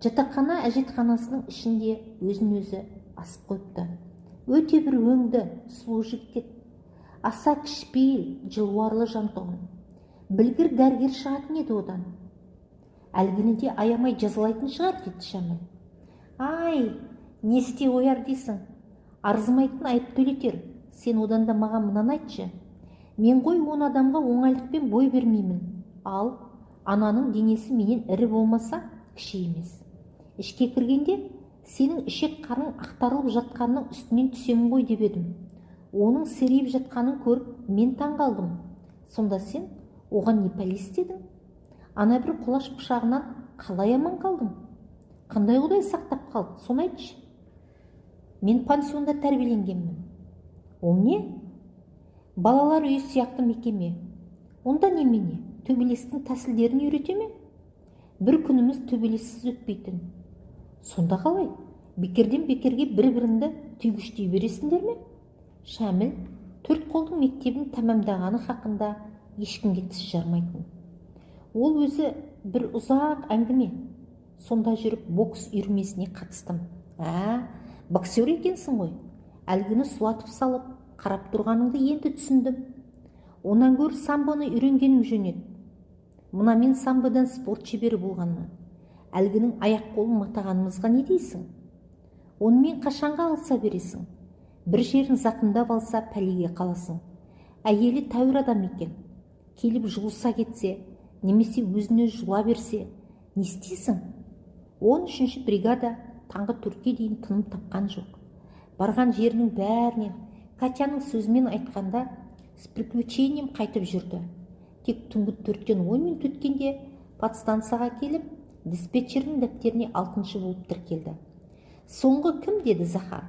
жатақхана әжетханасының ішінде өзін-өзі асып қойыпты. Өте бір өңді, сұлу жігіт, аса кішіпейіл, жылуарлы жантұғын. Білгір дәрігер шығатын еді одан. Әлгіні де аямай жазалайтын шығар, деді Шәміл. Ай, не істей ояр дейсің? Арзымайтын айып төлетер. Сен одан да маған мынаны айтшы. Мен ғой 10 адамға оңайлықпен бой бермеймін. Ал ананың денесі менен ірі болмаса, кіші емес. Ішке кіргенде сенің ішек қарың ақтарылып жатқанның үстінен түсемін ғой деп едім. Оның серейіп жатқанын көріп, мен таң қалдым. Сонда сен оған не пәле істедің? Ана бір құлаш пышағынан қалай аман қалдың? Қандай Құдай сақтап қалды, соны айтшы. Мен пансионда тәрбиеленгенмін. Ол не? Балалар үйі сияқты мекеме. Онда немене? Төбелестің тәсілдерін үйрете ме? Бір күніміз төбелессіз өтпейтін. Сонда қалай? Бекерден бекерге бір-біріңді түйгіштей бересіңдер ме? Шәміл 4 қолдың мектебін тәмамдағаны хақында ешкімге тіс жармайтын. Ол өзі бір ұзақ әңгіме. Сонда жүріп бокс үйірмесіне қатыстым. Боксер екенсің ғой. Әлгіні сұлатып салып, қарап тұрғаныңды енді түсіндім. Онан гөр самбоны үйренгенім жөн еді. Мына мен самбодан спорт шебері болғанмын. Әлгінің аяқ қолын матағанымызға не дейсің? Онымен қашанға алса бересің? Бір жерін зақымдап алса пәлеге қаласың. Әйелі тәуір адам екен. Келіп жұлса кетсе, немесе өзіне жұла берсе, не істейсің? 13-ші бригада таңғы 4-ке дейін тыным тапқан жоқ. Барған жерінің бәрінен, Катяның сөзімен айтқанда, с приключением қайтып жүрді. Тек түнгі 4-тен 10 минут өткенде подстанцияға келіп, диспетчердің дәптеріне 6-шы болып тіркелді. Соңғы кім, деді Захар?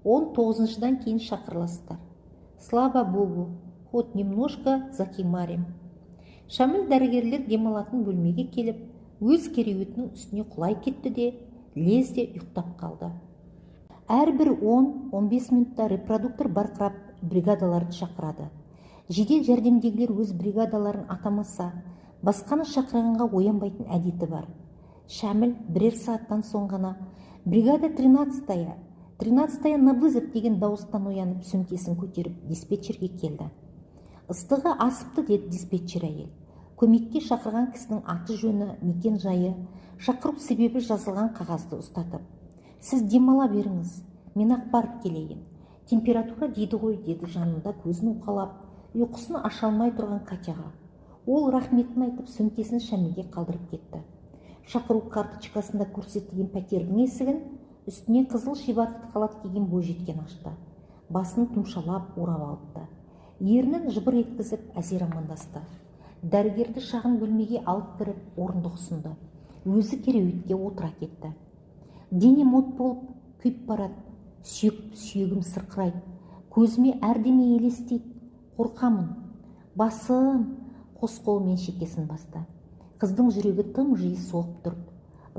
19-шыдан кейін шақырыласыздар. Слава Богу, хоть немножко закимарим. Шәміл дәрігерлер демалатын бөлмеге келіп, өз кереуетінің үстіне құлай кетті де, лезде ұйықтап қалды. Әрбір 10-15 минутта репродуктор барқырап бригадаларды шақырады. Жедел жәрдемдегілер өз бригадаларын атамаса, басқаны шақырғанға оянбайтын әдеті бар. Шәміл бірер сағаттан соң ғана бригада 13-я на вызов деген дауыстан оянып, сөмкесін көтеріп диспетчерге келді. Ыстығы асыпты, деді диспетчер әйел. көмекке шақырған кісінің аты жөні, мекен жайы, шақыру себебі жазылған қағазды ұстатып. Сіз демала беріңіз, мен ақ барып келейін. Температура дейді ғой, деді жанында көзін уқалап, ұйқысын аша алмай тұрған Катяға. Ол рахметін айтып сөмкесін Шәмілге қалдырып кетті. Шақыру карточкасында көрсетілген пәтердің есігін үстіне қызыл шибарқыт халат киген бойжеткен ашты. Басын тұмшалап орап алыпты. Ернін жыбыр еткізіп әзер амандасты. Дәрігерді шағын бөлмеге алып кіріп орындық ұсынды. Өзі кереуетке отыра кетті. Денем от болып күйіп барады, сүйегім сырқырайды, көзіме әрдеме елестейді, қорқамын. Басым, қос қолымен шекесін басты. Қыздың жүрегі тым жиі соғып тұрды.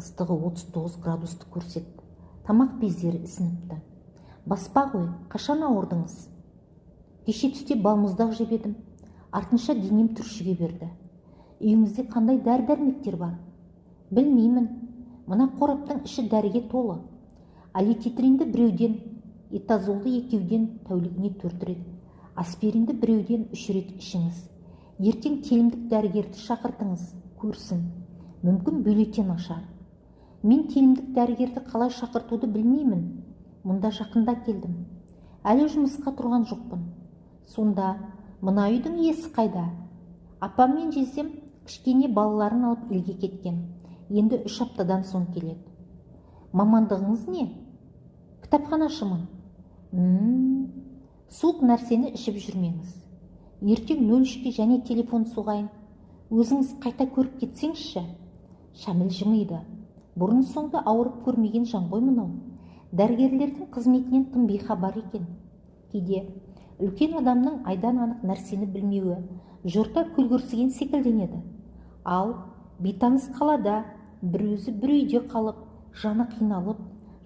Ыстығы 39 градусты көрсетті. Тамақ бездері ісініпті. Баспа ғой, қашан ауырдыңыз? Кеше түсте балмұздақ жеп едім. Артынша денем түршіге берді. Үйіңізде қандай дәрі-дәрмектер бар? Білмеймін. Мына қораптың іші дәріге толы. Алититринді біреуден, этазолды екеуден, тәулігіне 4 рет, аспиринді біреуден 3 рет ішіңіз. Ертең телімдік дәрігерді шақыртыңыз, көрсін. Мүмкін бюллетен ашар. Мен телімдік дәрігерді қалай шақыртуды білмеймін. Мұнда жақында келдім. Әлі жұмысқа тұрған жоқпын. Сонда мына үйдің иесі қайда? Апам мен жездем кішкене балаларын алып елге кеткен. Енді 3 аптадан соң келеді. Мамандығыңыз не? Кітапханашымын. Суық нәрсені ішіп жүрмеңіз. Ертең 03-ке және телефон соғайын. Өзіңіз қайта көріп кетсеңізші. Шәміл жымиды. Бұрын соңды ауырып көрмеген жан ғой мынау. Дәрігерлердің қызметінен тым бейхабар екен. Кейде үлкен адамның айдан анық нәрсені білмеуі жұртта күлгірсіген секілденеді. Ал бейтаныс қалада бір өзі бір үйде қалып, жаны қиналып,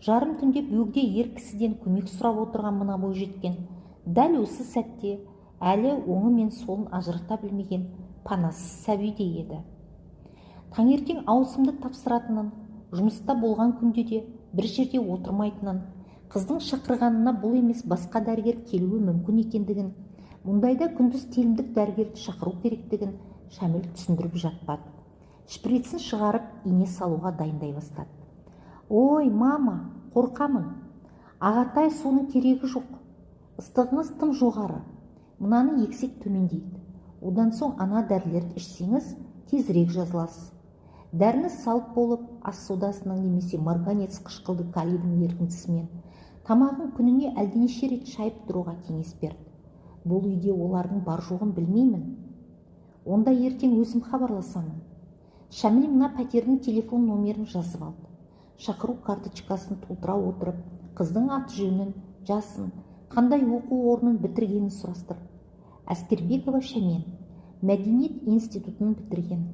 жарым түнде бөгде ер кісіден көмек сұрап отырған мына бойжеткен дәл осы сәтте әлі оңы мен солын ажырата білмеген панасыз сәбидей еді. Таңертең ауысымды тапсыратынын, жұмыста болған күнде де бір жерде отырмайтынын, қыздың шақырғанына бұл емес басқа дәрігер келуі мүмкін екендігін, мұндайда күндіз телімдік дәрігерді шақыру керектігін Шәміл түсіндіріп жатпады. Шприцін шығарып ине салуға дайындай бастады. Ой, мама, қорқамын. Ағатай, соның керегі жоқ. Ыстығыңыз тым жоғары. Мынаны ексек төмендейді. Одан соң ана дәрілерді ішсеңіз, тезірек жазыласыз. Дәріні салып болып, ас содасының немесе марганец қышқылды калийдің ерітіндісімен тамағын күніне әлденеше рет шайып тұруға кеңес берді. Бұл үйде олардың бар жоғын білмеймін. Онда ертең өзім хабарласамын. Шәміл мына пәтердің телефон номерін жазып алды. Шақыру карточкасын толтыра отырып, қыздың аты жөнін, жасын, қандай оқу орнын бітіргенін сұрастырды. Әскербекова Шәмен, Мәдениет институтын бітірген.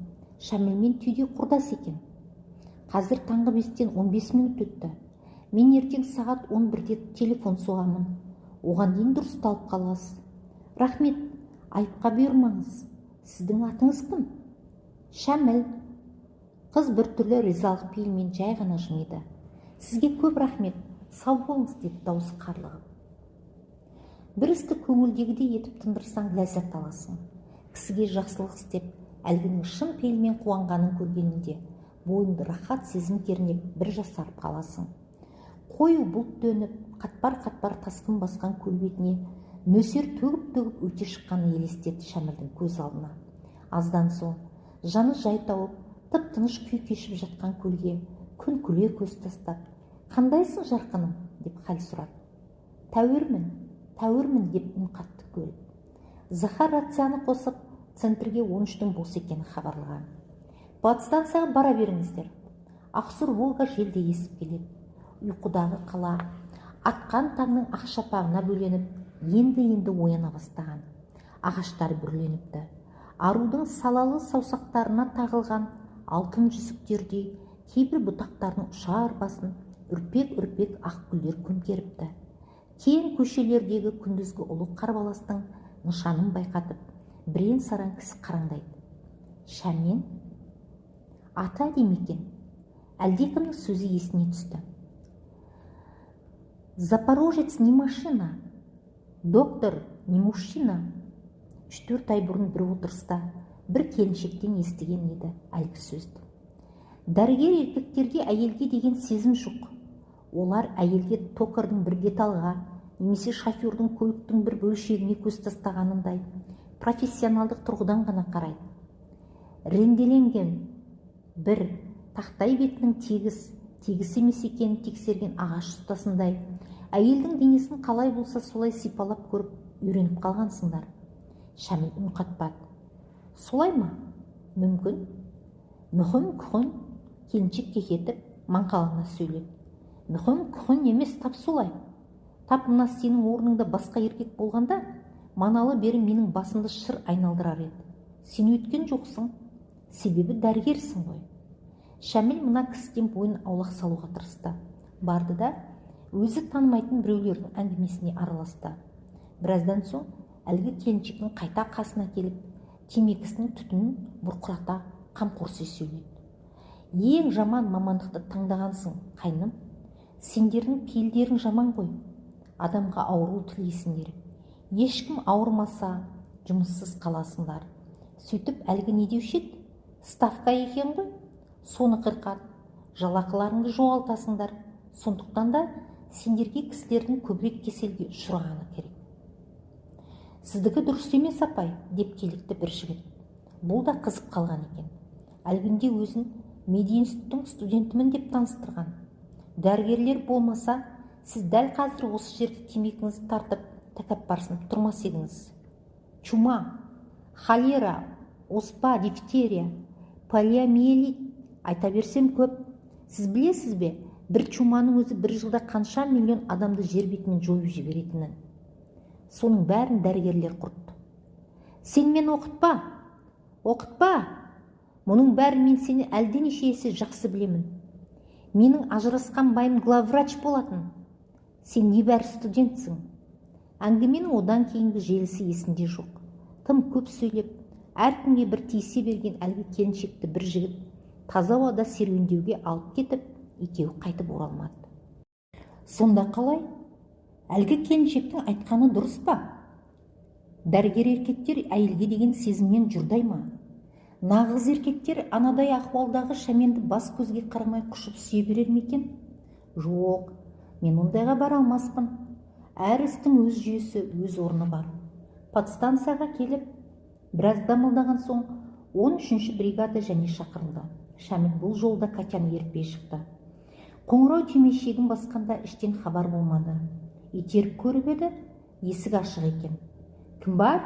Шәмілмен түйде құрдас екен. Қазір таңғы 5-тен 15 минут өтті. Мен ертең сағат 11-де телефон соғамын. Оған дейін дұрысталып қаласыз. Рахмет, айыпқа бұйырмаңыз. Сіздің атыңыз кім? Шәміл. Қыз біртүрлі ризалық пейілмен жай ғана жымиды. Сізге көп рахмет, сау болыңыз, деді даусы қарлығып. Бір істі көңілдегідей етіп тындырсаң ләззат аласың. Кісіге жақсылық істеп, әлгінің шын пейілмен қуанғанын көргенінде бойыңды рахат сезім кернеп бір жасарып қаласың. Қою бұлт төніп, қатпар-қатпар тасқын басқан көл бетіне нөсер төгіп-төгіп өте шыққаны елестетті Шәмілдің көз алдына. Аздан соң жаны жай тауып, тып-тыныш күй кешіп жатқан көлге күн күле көз тастап, «Қандайсың жарқыным?» деп хәл сұрады. Тәуірмін деп үн қатты көл. Захар рацияны қосып, центрге 13-тің бос екені хабарлаған. Подстанцияға бара беріңіздер. Ақсұр Волга желде есіп келеді. Ұйқыдағы қала атқан таңның ақ шапағына бөленіп, енді ояна бастаған. Ағаштар бүрленіпті. Арудың салалы саусақтарына тағылған алтын жүзіктердей кейбір бұтақтардың ұшар басын үрпек ақ гүлдер көмкеріпті. Кең көшелердегі күндізгі ұлы қарбаластың нышанын байқатып, бірен-саран кісі қараңдайды. Шәмен? Аты әдемі екен. Әлдекімнің сөзі есіне түсті. Запорожец не машина. Доктор не мужчина. 3-4 ай бұрын бір отырыста бір келіншектен естіген еді әлгі сөзді. Дәрігер еркектерге әйелге деген сезім жоқ. Олар әйелге токарьдың бір детальға немесе шофердің көліктің бір бөлшегіне көз тастағанындай профессионалдық тұрғыдан ғана қарайды. Ренделенген бір тақтай бетінің тегіс емес екенін тексерген ағаш ұстасындай әйелдің денесін қалай болса солай сипалап көріп үйреніп қалғансыңдар. Шәміл үн қатпады. Солай ма? Мүмкін. Мүхін келіншек кекетіп маңқалана сөйледі. Мүхін емес, тап солай. Тап мына сенің орныңда басқа еркек болғанда маналы бері менің басымды шыр айналдырар еді. Сен өткен жоқсың, себебі дәрігерсің ғой. Шәміл мына кісіден бойын аулақ салуға тырысты. Барды да өзі танымайтын біреулердің әңгімесіне араласты. Біраздан соң әлгі келіншектің қайта қасына келіп, темекісінің түтінін бұрқырата қамқорси сөйледі. Ең жаман мамандықты таңдағансың, қайным. Сендердің пейілдерің жаман ғой. Адамға ауру тілейсіңдер. Ешкім ауырмаса, жұмыссыз қаласыңдар. Сөйтіп әлгі не деуші еді? Ставка екен ғой. Соны қырқат, жалақыларыңды жоғалтасыңдар. Сондықтан да сендерге кісілердің көбірек кеселге ұшырағаны керек. Сіздікі дұрыс емес, апай, деп келікті бір жігіт. Бұл да қызып қалған екен. Әлгінде өзін мединституттың студентімін деп таныстырған. Дәрігерлер болмаса, сіз дәл қазір осы жерде темекіңізді тартып, тәкаппарсынып тұрмас едіңіз. Чума, холера, оспа, дифтерия, полиомиелит, айта берсем көп. Сіз білесіз бе, бір чуманың өзі бір жылда қанша миллион адамды жер бетінен жойып жіберетінін. Соның бәрін дәрігерлер құртты. Сен мені оқытпа. Мұның бәрін мен сені әлденеше есе жақсы білемін. Менің ажырасқан байым главврач болатын. Сен небәрі студентсің. Әңгіменің одан кейінгі желісі есінде жоқ. Тым көп сөйлеп, әркімге бір тиісе берген әлгі келіншекті бір жігіт таза ауада серуендеуге алып кетіп, екеуі қайтып оралмады. Сонда қалай? Әлгі келіншектің айтқаны дұрыс па? Дәрігер еркектер әйелге деген сезімнен жұрдай ма? Нағыз еркектер анадай ахуалдағы шәменді бас көзге қарамай құшып сүйе берер ме екен? Жоқ, мен ондайға бара алмаспын. Әр істің өз жүйесі, өз орны бар. Подстанцияға келіп, біраз дамылдаған соң 13-ші бригада және шақырылды. Шәміл бұл жолда Катяны ертпей шықты. Қоңырау түймешегін басқанда іштен хабар болмады. Итеріп көріп еді, есік ашық екен. Кім бар?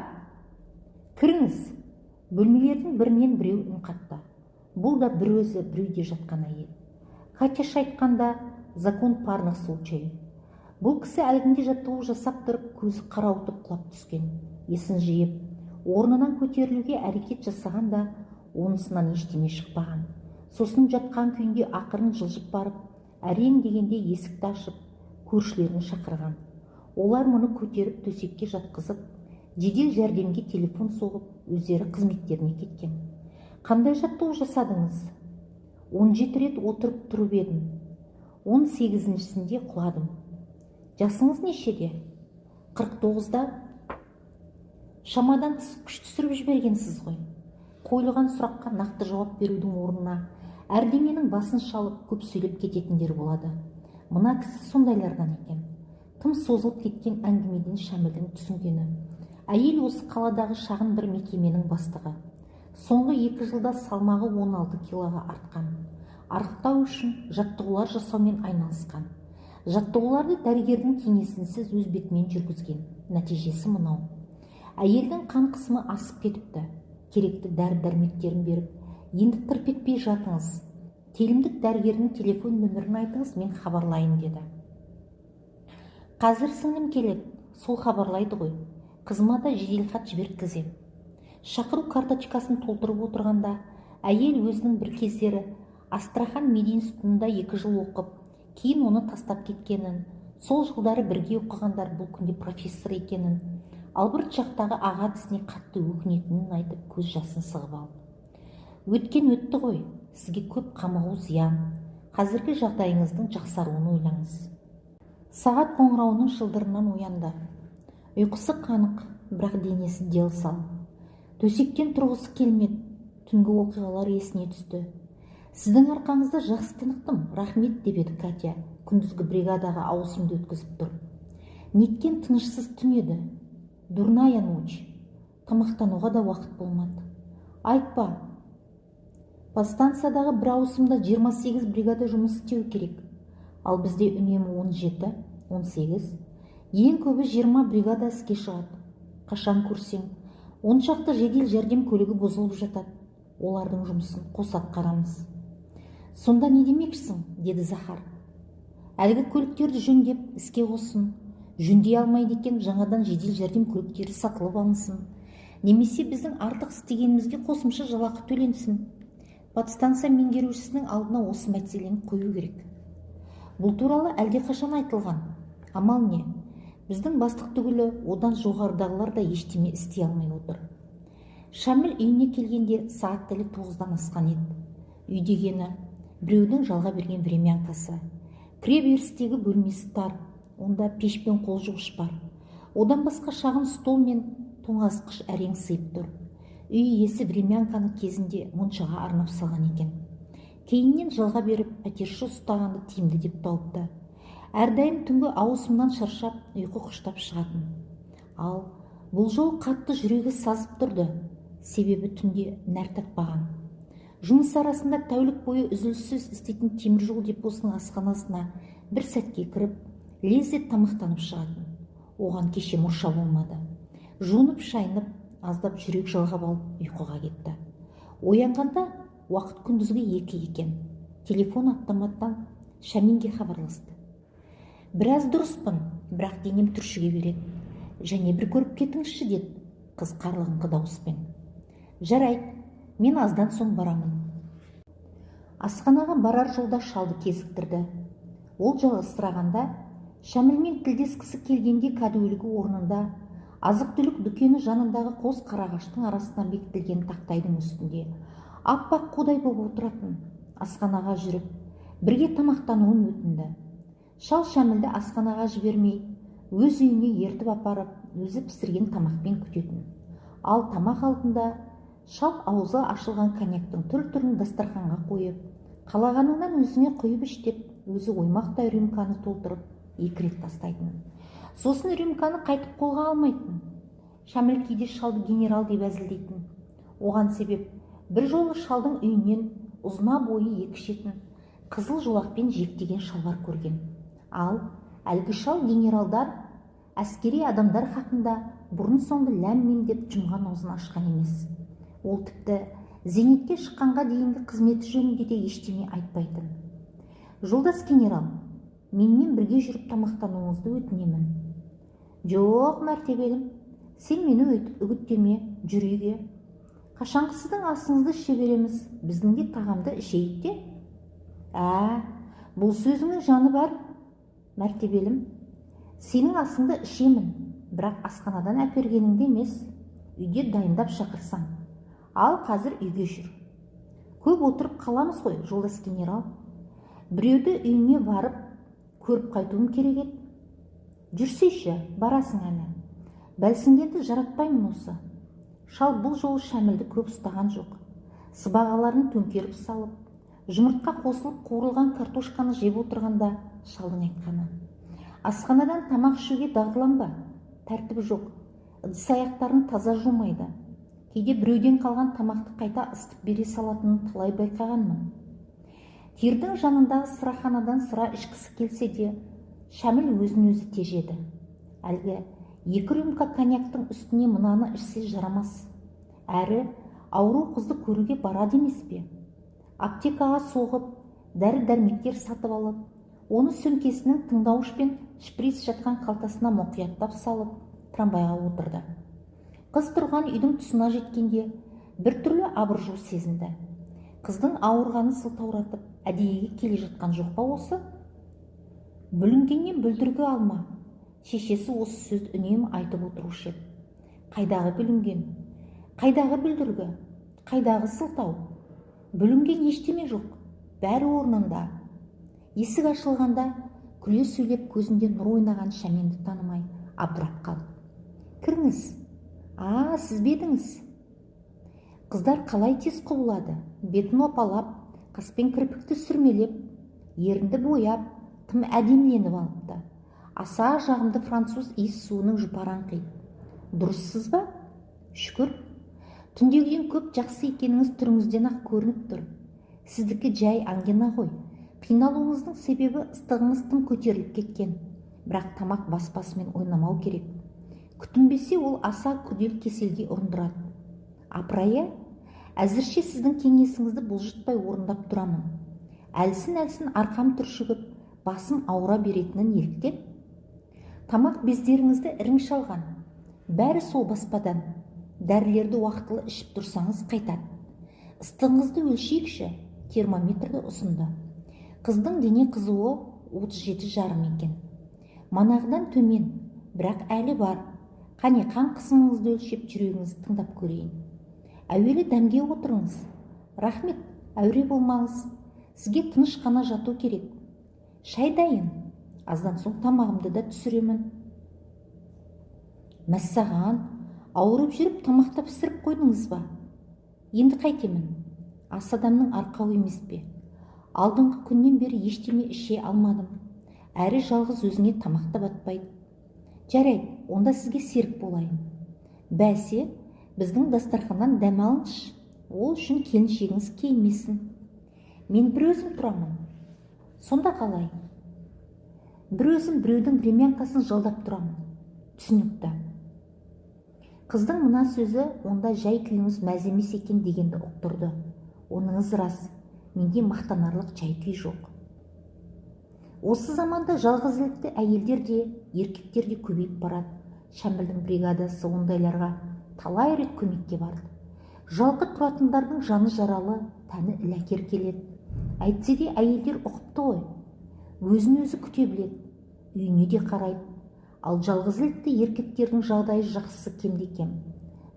Кіріңіз. Бөлмелердің бірінен біреу үн қатты. Бұл да бір өзі біреуде жатқан әйел. Катяша айтқанда закон парных случай. Бұл кісі әлгінде жаттығу жасап тұрып, көзі қарауытып құлап түскен. Есін жиып, орнынан көтерілуге әрекет жасағанда, онысынан ештеме шықпаған. Сосын жатқан күйінде ақырын жылжып барып, әрең дегенде есікті ашып, көршілерін шақырған. Олар мұны көтеріп төсекке жатқызып, жедел жәрдемге телефон соғып, өздері қызметтеріне кеткен. Қандай жаттығу жасадыңыз? 17 рет отырып тұрып едім. 18-сінде құладым. Жасыңыз нешеде? 49-да. Шамадан тыс күш түсіріп жібергенсіз ғой. Қойылған сұраққа нақты жауап берудің орнына әрдеменің басын шалып көп сөйлеп кететіндер болады. Мына кісі сондайлардан екен. Тым созылып кеткен әңгімеден Шәмілдің түсінгені. Әйел осы қаладағы шағын бір мекеменің бастығы. Соңғы 2 жылда салмағы 16 килоға артқан. Арықтау үшін жаттығулар жасаумен айналысқан. Жаттығуларды дәрігердің кеңесінсіз өз бетімен жүргізген. Нәтижесі мынау. Әйелдің қан қысымы асып кетіпті. Керекті дәрі-дәрмектерін беріп, енді тырп етпей жатыңыз. Телімдік дәрігердің телефон нөмірін айтыңыз, мен хабарлайын деді. Қазір сіңлім келеді, сол хабарлайды ғой. Қызыма да жеделхат жіберткізем. Шақыру карточкасын толтырып отырғанда, әйел өзінің бір кездері Астрахан мединститутында 2 жыл оқып, кейін оны тастап кеткенін, сол жылдары бірге оқығандар бұл күнде профессор екенін, Албырт жақтағы аға тісіне қатты өкінетінін айтып, көз жасын сығып алды. Өткен өтті ғой, сізге көп қамығу зиян. Қазіргі жағдайыңыздың жақсаруын ойлаңыз. Сағат қоңырауының шылдырынан оянды. Ұйқысы қанық, бірақ денесі дел-сал. Төсектен тұрғысы келмеді. Түнгі оқиғалар есіне түсті. Сіздің арқаңызда жақсы тыныктым, рахмет, деп еді Катя, күндізгі бригадаға ауысымды өткізіп тұр. Неткен тынышсыз түн еді. Дурная ночь. Тамақтануға да уақыт болмады. Айтпа. Подстанциядағы бір ауысымда 28 бригада жұмыс істеу керек. Ал бізде үнемі 17-18. Ең көбі 20 бригада іске шығады. Қашан көрсең, 10 шақты жедел жәрдем көлігі бұзылып жатады. Олардың жұмысын қоса атқарамыз. Сонда не демекшісің, деді Захар. Әлгі көліктерді жөндеп, іске қоссын. Жөндей алмайды екен, жаңадан жедел жәрдем көліктері сатылып алынсын. Немесе біздің артық істегенімізге қосымша жалақы төленсін. Подстанция меңгерушісінің алдына осы мәселені қою керек. Бұл туралы әлдеқашан айтылған. Амал не? Біздің бастық түгілі одан жоғарыдағылар да ештеме істей алмай отыр. Шамил үйіне келгенде сағат тілі 9-дан асқан еді. Үй дегені біреудің жалға берген времянкасы. Кіре берістегі бөлмесі тар, онда пеш пен қол жуғыш бар. Одан басқа шағын стол мен тоңазытқыш әрең сыйып тұр. Үй иесі времянканы кезінде моншаға арнап салған екен. Кейіннен жалға беріп, пәтерші ұстағанды тиімді деп тауыпты. Әрдайым түнгі ауысымнан шаршап, ұйқы құштап шығатын. Ал бұл жол қатты жүрегі сазып тұрды. Себебі түнде нәр татпаған. Жұмыс арасында тәулік бойы үзіліссіз істейтін теміржол депосының асханасына бір сәтке кіріп, лезде тамақтанып шығатын. Оған кеше мұрша болмады. Жуынып шайынып, аздап жүрек жалғап алып ұйқыға кетті. Оянғанда уақыт күндізгі 2 екен. Телефон автоматтан Шаминге хабарласты. Біраз дұрыспын, бірақ денем түршіге береді. Және бір көріп кетіңізші, деді қыз қарлығыңқы дауыспен. Жарайды, мен аздан соң барамын. Асханаға барар жолда шалды кезіктірді. Ол жалғызсырағанда Шамилмен тілдескісі келгенде кәдуілгі орнында азық-түлік дүкені жанындағы қос қарағаштың арасына бекітілген тақтайдың үстінде аппақ қудай болып отыратын. Асханаға жүріп, бірге тамақтануын өтінді. Шал Шамилді асханаға жібермей, өз үйіне ертіп апарып, өзі пісірген тамақпен күтетін. Ал тамақ алдында шал аузы ашылған коньяктың түр-түрін дастарханға қойып, қалағаныңнан өзіңе құйып іш деп, өзі оймақтай рюмканы толтырып, 2 рет тастайтын. Сосын рюмканы қайтып қолға алмайтын. Шамил кейде шалды генерал деп әзілдейтін. Оған себеп, бір жолы шалдың үйінен ұзына бойы 2 шетін қызыл жолақпен жектеген шалбар көрген. Ал әлгі шал генералдар, әскери адамдар хақында бұрын соңды ләм-мим деп жұмған аузын ашқан емес. Ол тіпті зейнетке шыққанға дейінгі қызметі жөнінде де ештеме айтпайтын. Жолдас генерал, менімен бірге жүріп тамақтануыңызды өтінемін. Жоқ, мәртебелім, сен мені үгіттеме, жүр үйге. Қашанғы сіздің асыңызды іше береміз, біздің де тағамды ішейік те. Бұл сөзіңнің жаны бар. Мәртебелім, сенің асыңды ішемін, бірақ асханадан әпергеніңді емес, үйде дайындап шақырсаң. Ал қазір үйге жүр. Көп отырып қаламыз ғой, жолдас генерал. Біреуді үйіне барып, көріп қайтуым керек еді. Жүрсейші, барасың әлі. Бәлсінгенді жаратпаймын осы. Шал бұл жолы Шамилді көп ұстаған жоқ. Сыбағаларын төңкеріп салып, жұмыртқа қосылып қуырылған картошканы жеп отырғанда шалдың айтқаны. Асханадан тамақ ішуге дағдыланба, тәртібі жоқ. Ыдыс-аяқтарын таза жумайды. Кейде біреуден қалған тамақты қайта ыстып бере салатынын талай байқағанмын. Тердің жанындағы сыраханадан сыра ішкісі келсе де, Шамил өзін-өзі тежеді. Әлгі 2 рюмка коньяктың үстіне мынаны ішсе жарамас. Әрі ауру қызды көруге барады емес пе? Аптекаға соғып, дәрі-дәрмектер сатып алып, оны сөмкесінің тыңдауышпен шприц жатқан қалтасына мұқияттап салып, трамвайға отырды. Қыз тұрған үйдің тұсына жеткенде біртүрлі абыржу сезінді. Қыздың ауырғаны сылтауратып, әдейіге келе жатқан жоқ па осы? Бүлінгеннен бүлдіргі алма. Шешесі осы сөзді үнемі айтып отырушы еді. Қайдағы бүлінген? Қайдағы бүлдіргі? Қайдағы сылтау? Бүлінген ештеме жоқ, бәрі орнында. Есік ашылғанда күле сөйлеп көзінде нұр ойнаған Шаминді танымай абдырап қалды. Кіріңіз. Сіз бе едіңіз? Қыздар қалай тез құбылады, бетін опалап, қаспен кірпікті сүрмелеп, ерінді бояп, тым әдеміленіп алыпты. Аса жағымды француз иіс суының жұпарын қиды. Дұрыссыз ба? Шүкір. Түндегіден көп жақсы екеніңіз түріңізден ақ көрініп тұр. Сіздікі жай ангина ғой. Қиналуыңыздың себебі ыстығыңыз тым көтеріліп кеткен. Бірақ тамақ баспасымен ойнамау керек. Күтінбесе ол аса күрделі кеселге ұрындырады. Апырай, әзірше сіздің кеңесіңізді бұлжытпай орындап тұрамын. Әлсін-әлсін арқам түршігіп, басым ауыра беретінін еліктеп, тамақ бездеріңізді ірің шалған. Бәрі сол баспадан. Дәрілерді уақытылы ішіп тұрсаңыз қайтады. Ыстығыңызды өлшейікші, термометрді ұсынды. Қыздың дене қызуы 37,5 екен. Манағыдан төмен, бірақ әлі бар. Қане қан қысымыңызды өлшеп жүрегіңізді тыңдап көрейін. Әуелі дәмге отырыңыз. Рахмет, әуре болмаңыз. Сізге тыныш қана жату керек. Шай дайын. Аздан соң тамағымды да түсіремін. Мәссаған, ауырып жүріп тамақта пісіріп қойдыңыз ба? Енді қайтемін. Ас адамның арқауы емес пе? Алдыңғы күннен бері ештеме іше алмадым. Әрі жалғыз өзіңе тамақта батпайды. Жарайды, онда сізге серік болайын. Бәсе, біздің дастарханнан дәм алыңызшы. Ол үшін келіншегіңіз кеймесін. Мен бір өзім тұрамын. Сонда қалай? Бір өзім біреудің времянкасын жалдап тұрамын. Түсінікті. Қыздың мына сөзі онда жай күйіңіз мәз емес екен дегенді ұқтырды. Оныңыз рас, менде мақтанарлық жай күй жоқ. Осы заманда жалғызілікті әйелдер де, еркектер де көбейіп барады. Шәмілдің бригадасы ондайларға талай рет көмекке барды. Жалқы тұратындардың жаны жаралы, тәні іләкер келеді. Әйтсе де әйелдер ұқыпты ғой. Өзін өзі күте біледі, үйіне де қарайды. Ал жалғызілікті еркектердің жағдайы жақсысы кемде-кем.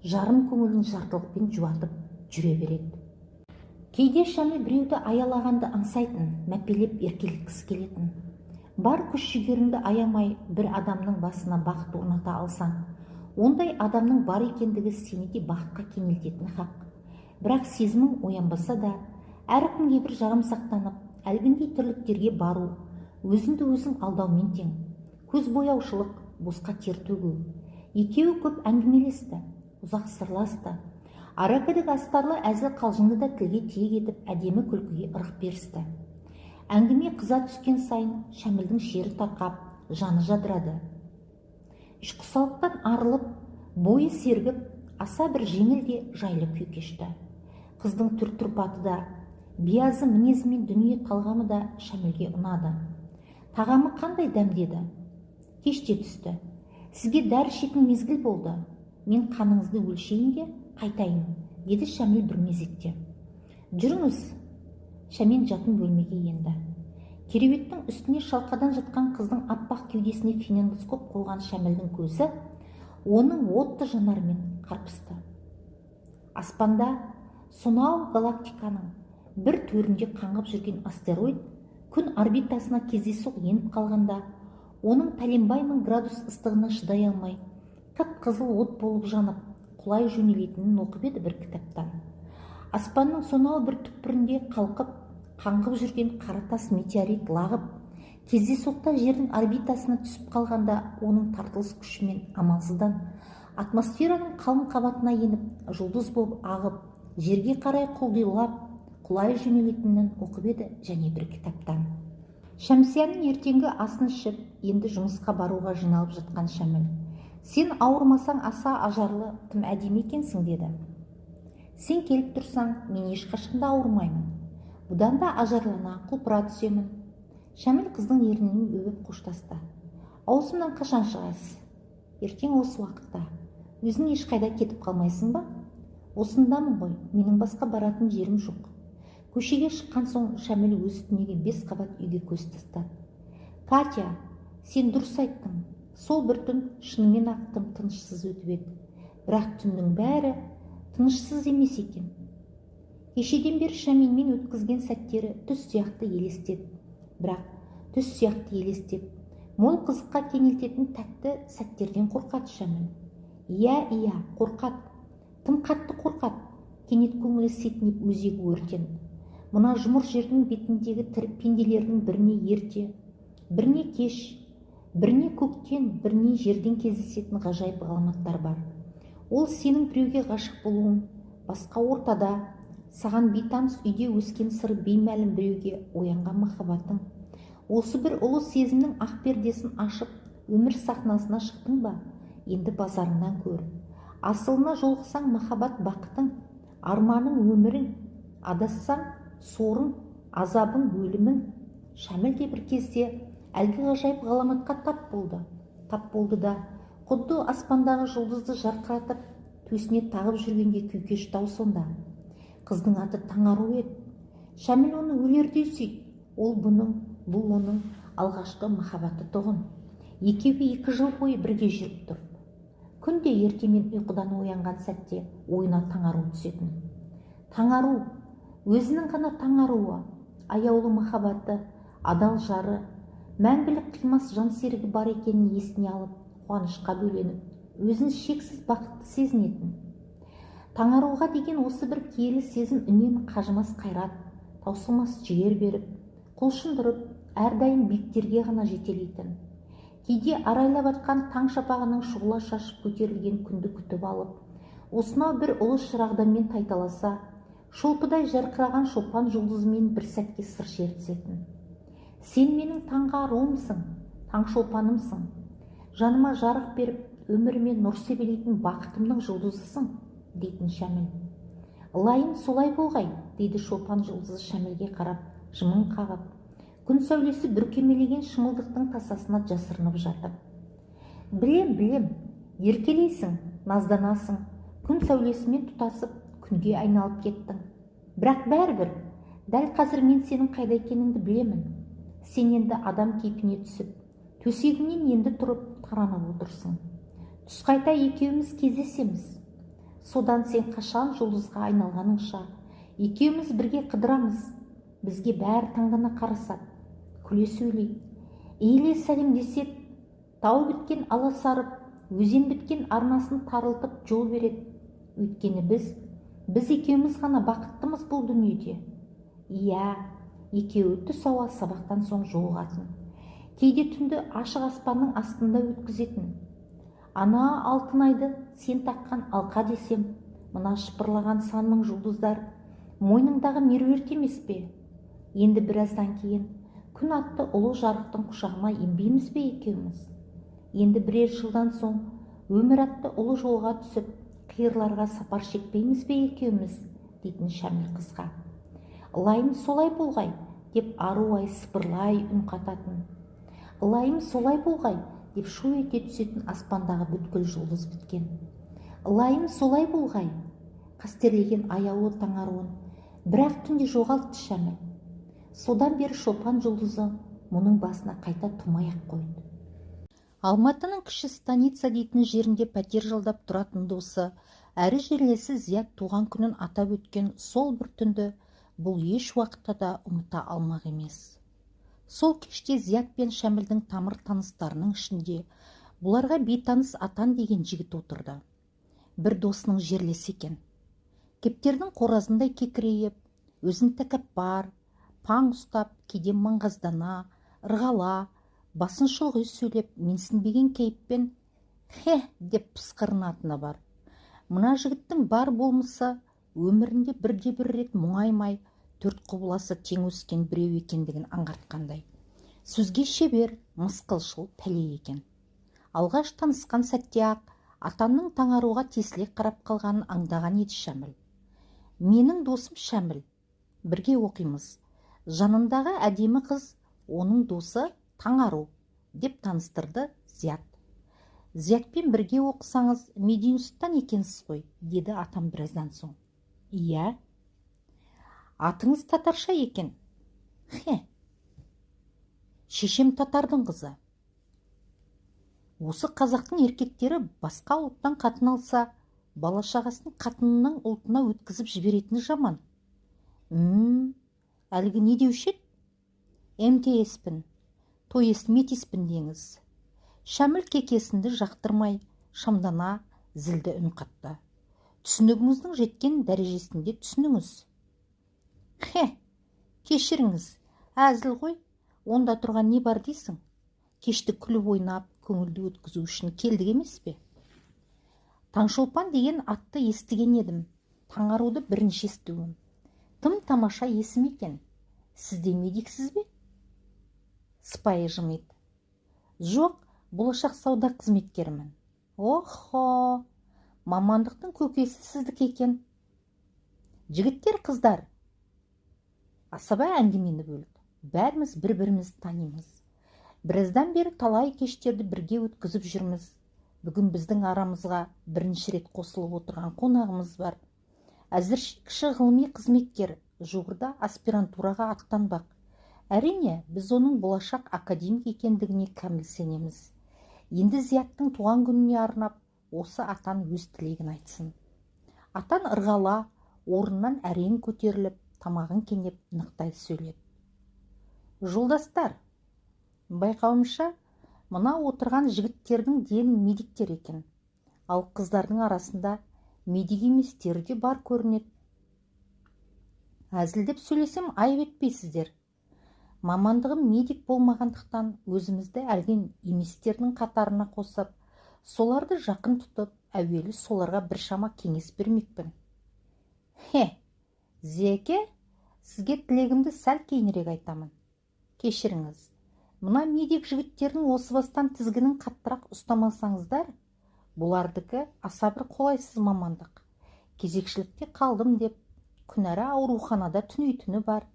Жарым көңілін жартылықпен жуатып жүре береді. Кейде Шәміл біреуді аялағанды аңсайтын, мәпелеп еркелеткісі келетін. Бар күш-жігеріңді аямай бір адамның басына бақыт орната алсаң, ондай адамның бар екендігі сені де бақытқа кенелтетін хақ. Бірақ сезімің оянбаса да, әркімге бір жағым сақтанып, әлгіндей тірліктерге бару, өзіңді өзің алдаумен тең. Көз бояушылық, босқа тер төгу. Екеуі көп әңгімелесті, ұзақ сырласты. Аракідік астарлы әзіл қалжыңды да тілге тиек етіп, әдемі күлкіге ырық берісті. Әңгіме қыза түскен сайын Шәмілдің шері тарқап, жаны жадырады. Ішқұсалықтан арылып, бойы сергіп, аса бір жеңіл де жайлы күй кешті. Қыздың түр-тұрпаты да, биязы мінезімен дүние талғамы да Шәмілге ұнады. Тағамы қандай дәмдеді? Кеште түсті. Сізге дәрі ішетін мезгіл болды. Мен қаныңызды өлшейін де қайтайын, деді Шәміл бір мезетте. Жүріңіз. Шәмен жатын бөлмеге енді. Кереуеттің үстіне шалқадан жатқан қыздың аппақ кеудесіне фонендоскоп қойған Шәмілдің көзі оның отты жанарымен қарпысты. Аспанда сонау галактиканың бір төрінде қаңғып жүрген астероид күн орбитасына кездейсоқ еніп қалғанда, оның пәленбай мың градус ыстығына шыдай алмай, қып-қызыл от болып жанып, құлай жөнелетінін оқып еді бір кітаптан. Аспанның сонау бір түкпірінде қалқып, қаңғып жүрген қара тас метеорит лағып, кездейсоқта жердің орбитасына түсіп қалғанда, оның тартылыс күшімен амалсыздан атмосфераның қалың қабатына еніп, жұлдыз болып ағып, жерге қарай құлдилап, құлай жөнелетінін оқып еді және бір кітаптан. Шәмсияның ертеңгі асын ішіп, енді жұмысқа баруға жиналып жатқан Шәміл: «Сен ауырмасаң аса ажарлы, тым әдемі екенсің», деді. «Сен келіп тұрсаң, мен ешқашанда ауырмаймын. Бұдан да ажарлана, құлпыра түсемін». Шәміл қыздың ернінен өбіп қоштасты. «Ауысымнан қашан шығасыз?» «Ертең осы уақытта. Өзің ешқайда кетіп қалмайсың ба?» «Осындамын ғой, менің басқа баратын жерім жоқ». Көшеге шыққан соң Шәміл өз үстіндегі 5 қабат үйге көз тастады. «Катя, сен дұрыс айттың. Сол бір түн шынымен ақ тым тынышсыз өтіп еді. Бірақ түннің бәрі тынышсыз емес екен». Кешеден бері Шәмилмен өткізген сәттері түс сияқты елестеді. Бірақ түс сияқты елестеп, мол қызыққа кенелтетін тәтті сәттерден қорқады Шәміл. Иә, қорқады. Тым қатты қорқады. кенет көңілі сетінеп өзегі өртенді. Мына жұмыр жердің бетіндегі тірі пенделердің біріне ерте, біріне кеш, біріне көктен, біріне жерден кездесетін ғажайып ғаламаттар бар. Ол сенің біреуге ғашық болуың, басқа ортада, саған бейтаныс үйде өскен сыры беймәлім біреуге оянған махаббатың. Осы бір ұлы сезімнің ақ пердесін ашып, өмір сахнасына шықтың ба? Енді базарыңнан көр. Асылына жолықсаң махаббат бақытың, арманың өмірің, адассаң сорың, азабың, өлімің. Шәміл де бір кезде әлгі ғажайып ғаламатқа тап болды да, құдды аспандағы жұлдызды жарқыратып, төсіне тағып жүргенде күйкеш дау сонда. Қыздың аты Таңару еді. Шәміл оны өлердей сүйді. Ол бұл оның алғашқы махаббаты тұғын. Екеуі 2 жыл бойы бірге жүріп тұрды. Күнде ертемен ұйқыдан оянған сәтте ойына Таңару түсетін. Таңару, өзінің ғана Таңаруы, аяулы махаббаты, адал жары, мәңгілік қимас жан серігі бар екенін есіне алып, қуанышқа бөленіп, өзін шексіз бақытты сезінетін. Таңаруға деген осы бір киелі сезім үнемі қажымас қайрат, таусылмас жігер беріп, құлшындырып, әрдайым биіктерге ғана жетелейтін. Кейде арайлап атқан таң шапағының шұғыла шашып көтерілген күнді күтіп алып, осынау бір ұлы шырағданмен тайталаса, шолпыдай жарқыраған шолпан жұлдызымен бір сәтке сыр шертісетін. Сен менің таңға аруымсың, таң шолпанымсың, жаныма жарық беріп, өміріме нұр себелейтін бақытымның жұлдызысың, дейтін Шәміл. Ылайым солай болғай, дейді шолпан жұлдызы Шәмілге қарап, жымың қағып. Күн сәулесі бүркемелеген шымылдықтың тасасына жасырынып жатып. Білем, еркелейсің, назданасың, күн сәулесімен тұтасып, күнге айналып кеттің. Бірақ бәрібір, дәл қазір мен сенің қайда екеніңді білемін. Сен енді адам кейпіне түсіп, төсегіңнен енді тұрып таранып отырсың. Түс қайта екеуміз кездесеміз. Содан сен қашан жұлдызға айналғаныңша, екеуміз бірге қыдырамыз. Бізге бәрі таңдана қарасады, күле сөйлейді, ейле сәлемдеседі, тау біткен аласарып, өзен біткен арнасын тарылтып жол береді. Өйткені біз екеуміз ғана бақыттымыз бұл дүниеде. Иә, екеуі түс ауа сабақтан соң жолығатын, кейде түнді ашық аспанның астында өткізетін. Ана алтын айды сен таққан алқа десем, мына шыпырлаған санның жұлдыздар мойныңдағы меруерт емес пе? Енді біраздан кейін күн атты ұлы жарықтың құшағына енбейміз бе екеуміз? Енді бірер жылдан соң өмір атты ұлы жолға түсіп, қиырларға сапар шекпейміз бе екеуміз, дейтін Шәміл қызға. Ылайым солай болғай, деп аруай сыпырлай үн қататын. Ылайым солай болғай, деп шу ете түсетін аспандағы бүткіл жұлдыз біткен. Ылайым солай болғай, қастерлеген аяулы Таңаруын бірақ түнде жоғалтты Шәміл. Содан бері шолпан жұлдызы мұның басына қайта тумай-ақ қойды. Алматының кіші станица дейтін жерінде пәтер жалдап тұратын досы, әрі жерлесі Зият туған күнін атап өткен сол бір түнді бұл еш уақытта да ұмыта алмақ емес. Сол кеште Зият пен Шәмілдің тамыр таныстарының ішінде бұларға бейтаныс Атан деген жігіт отырды. Бір досының жерлесі екен. Кептердің қоразындай кекірейіп, өзін тәкаппар, паң ұстап, кейде маңғаздана, ырғала, басын шұлғи сөйлеп, менсінбеген кейіппен «хе» деп пысқырынатыны бар. Мына жігіттің бар болмысы өмірінде бірде-бір рет мұңаймай, төрт құбыласы тең өскен біреу екендігін аңғартқандай. Сөзге шебер, мысқылшыл пәле екен. Алғаш танысқан сәтте-ақ Атанның Таңаруға тесіле қарап қалғанын аңдаған еді Шәміл. Менің досым Шәміл, бірге оқимыз. Жанындағы әдемі қыз, оның досы Таңару, деп таныстырды Зият. Зиятпен бірге оқысаңыз, Мединстан екенсіз ғой, деді Атам біраздан соң. Иә. Атыңыз татарша екен. Хе. Шешем татардың қызы. Осы қазақтың еркектері басқа ұлттан қатын алса, бала-шағасын қатынының ұлтына өткізіп жіберетіні жаман. Әлгі не деуші еді? МТС-пін, то есть метиспін деңіз. Шәміл кекесінді жақтырмай, шамдана, зілді үн қатты. түсінігіңіздің жеткен дәрежесінде түсініңіз. Кешіріңіз, әзіл ғой, онда тұрған не бар дейсің? Кешті күліп ойнап, көңілді өткізу үшін келдік емес пе? Таңшолпан деген атты естіген едім. Таңаруды бірінші естуім. Тым тамаша есім екен. Сіз де медиксіз бе? Сыпайы жымиды. Жоқ, болашақ сауда қызметкерімін. Охо, мамандықтың көкесі сіздікі екен. Жігіттер, қыздар. Асаба әңгімені бөлді. Бәріміз бір-бірімізді танимыз. Біраздан бері талай кештерді бірге өткізіп жүрміз. Бүгін біздің арамызға бірінші рет қосылып отырған қонағымыз бар. Әзірше кіші ғылыми қызметкер, жуырда аспирантураға аттанбақ. Әрине, біз оның болашақ академик екендігіне кәміл сенеміз. Енді Зияттың туған күніне арнап, осы атан өз тілегін айтсын. Атан ырғала, орнынан әрең көтеріліп, тамағын кенеп нықтай сөйледі. Жолдастар, байқауымша, мына отырған жігіттердің дені медиктер екен. Ал қыздардың арасында медик еместері де бар көрінеді. Әзілдеп сөйлесем айып етпейсіздер. Мамандығым медик болмағандықтан өзімізді әлген еместердің қатарына қосып, соларды жақын тұтып, әуелі соларға біршама кеңес бермекпін. Зеке, сізге тілегімді сәл кейінірек айтамын. Кешіріңіз, мына медик жігіттердің осы бастан тізгінін қаттырақ ұстамасаңыздар, бұлардікі аса бір қолайсыз мамандық. Кезекшілікте қалдым деп, күнәра ауруханада түнейтіні бар.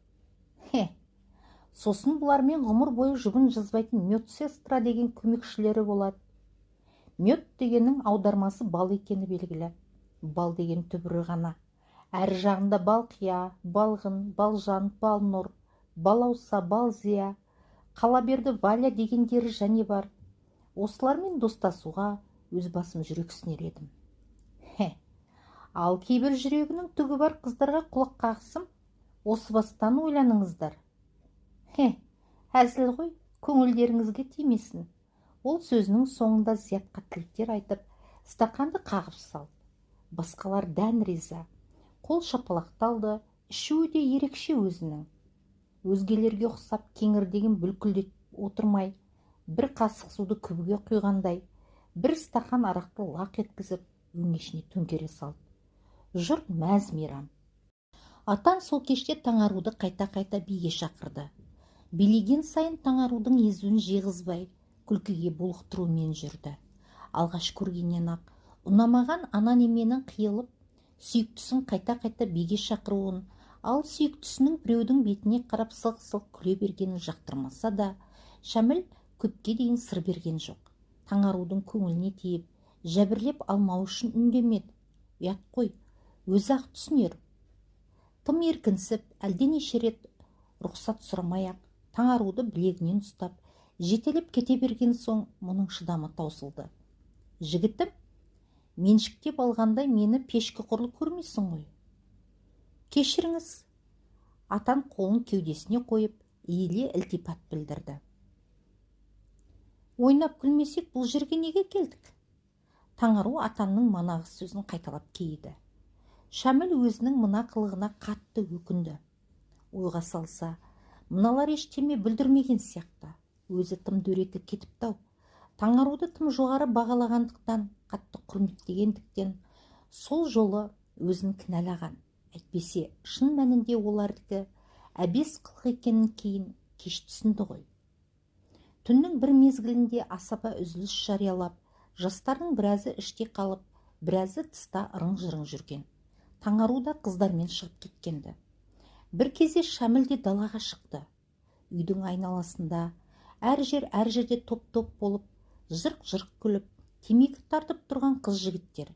Сосын бұлармен ғұмыр бойы жұбын жазбайтын медсестра деген көмекшілері болады. Мед дегеннің аудармасы бал екені белгілі. Бал деген түбірі ғана. Әр жағында балқия, балғын, балжан, балнұр, балауса, балзия, қалаберді Валя дегендері және бар. Осылармен достасуға өз басым жүрексінер едім. Ал кейбір жүрегінің түгі бар қыздарға құлақ қағысым, осы бастан ойланыңыздар. Әзіл ғой, көңілдеріңізге тимесін. Ол сөзінің соңында Зиятқа тілектер айтып, стақанды қағып салды. Басқалар дән риза. Қол шапалақталды, ішуі де ерекше өзінің. Өзгелерге ұқсап кеңірдеген бүлкілдеп отырмай, бір қасық суды күбіге құйғандай, бір стақан арақты лақ еткізіп, өңешіне төңкере салды. Жұрт мәз-мейрам. Атан сол кеште Таңаруды қайта-қайта биге шақырды. Билеген сайын Таңарудың езуін жиғызбай, күлкіге булықтырумен жүрді. Алғаш көргеннен ақ, ұнамаған ана неменің қиылып, сүйіктісін қайта-қайта биге шақыруын, ал сүйіктісінің біреудің бетіне қарап сылқ-сылқ күле бергенін жақтырмаса да, Шәміл көпке дейін сыр берген жоқ. Таңарудың көңіліне тиіп, жәбірлеп алмау үшін үндемеді. Ұят қой, өзі-ақ түсінер. Тым еркінсіп, әлденеше рет рұқсат сұрамай-ақ, Таңаруды білегінен ұстап, жетелеп кете берген соң, мұның шыдамы таусылды. Жігітім, меншіктеп алғандай мені пешкі құрлы көрмейсің ғой. Кешіріңіз. Атан қолын кеудесіне қойып, иіле ілтипат білдірді. Ойнап күлмесек, бұл жерге неге келдік? Таңару атанның манағы сөзін қайталап кейді. Шәміл өзінің мына қылығына қатты өкінді. Ойға салса, мыналар ештеме бүлдірмеген сияқты. Өзі тым дөрекі кетіпті-ау. Таңаруды тым жоғары бағалағандықтан, қатты құрметтегендіктен, сол жолы өзін кінәлаған. Әйтпесе, шын мәнінде олардікі әбес қылық екенін кейін кеш түсінді ғой. Түннің бір мезгілінде асаба үзіліс жариялап, жастардың біразы іште қалып, біразы тыста ырың-жырың жүрген. Таңару да қыздармен шығып кеткенді. Бір кезде Шәміл де далаға шықты. Үйдің айналасында, әр жерде топ-топ болып, жырқ-жырқ күліп, темекі тартып тұрған қыз-жігіттер.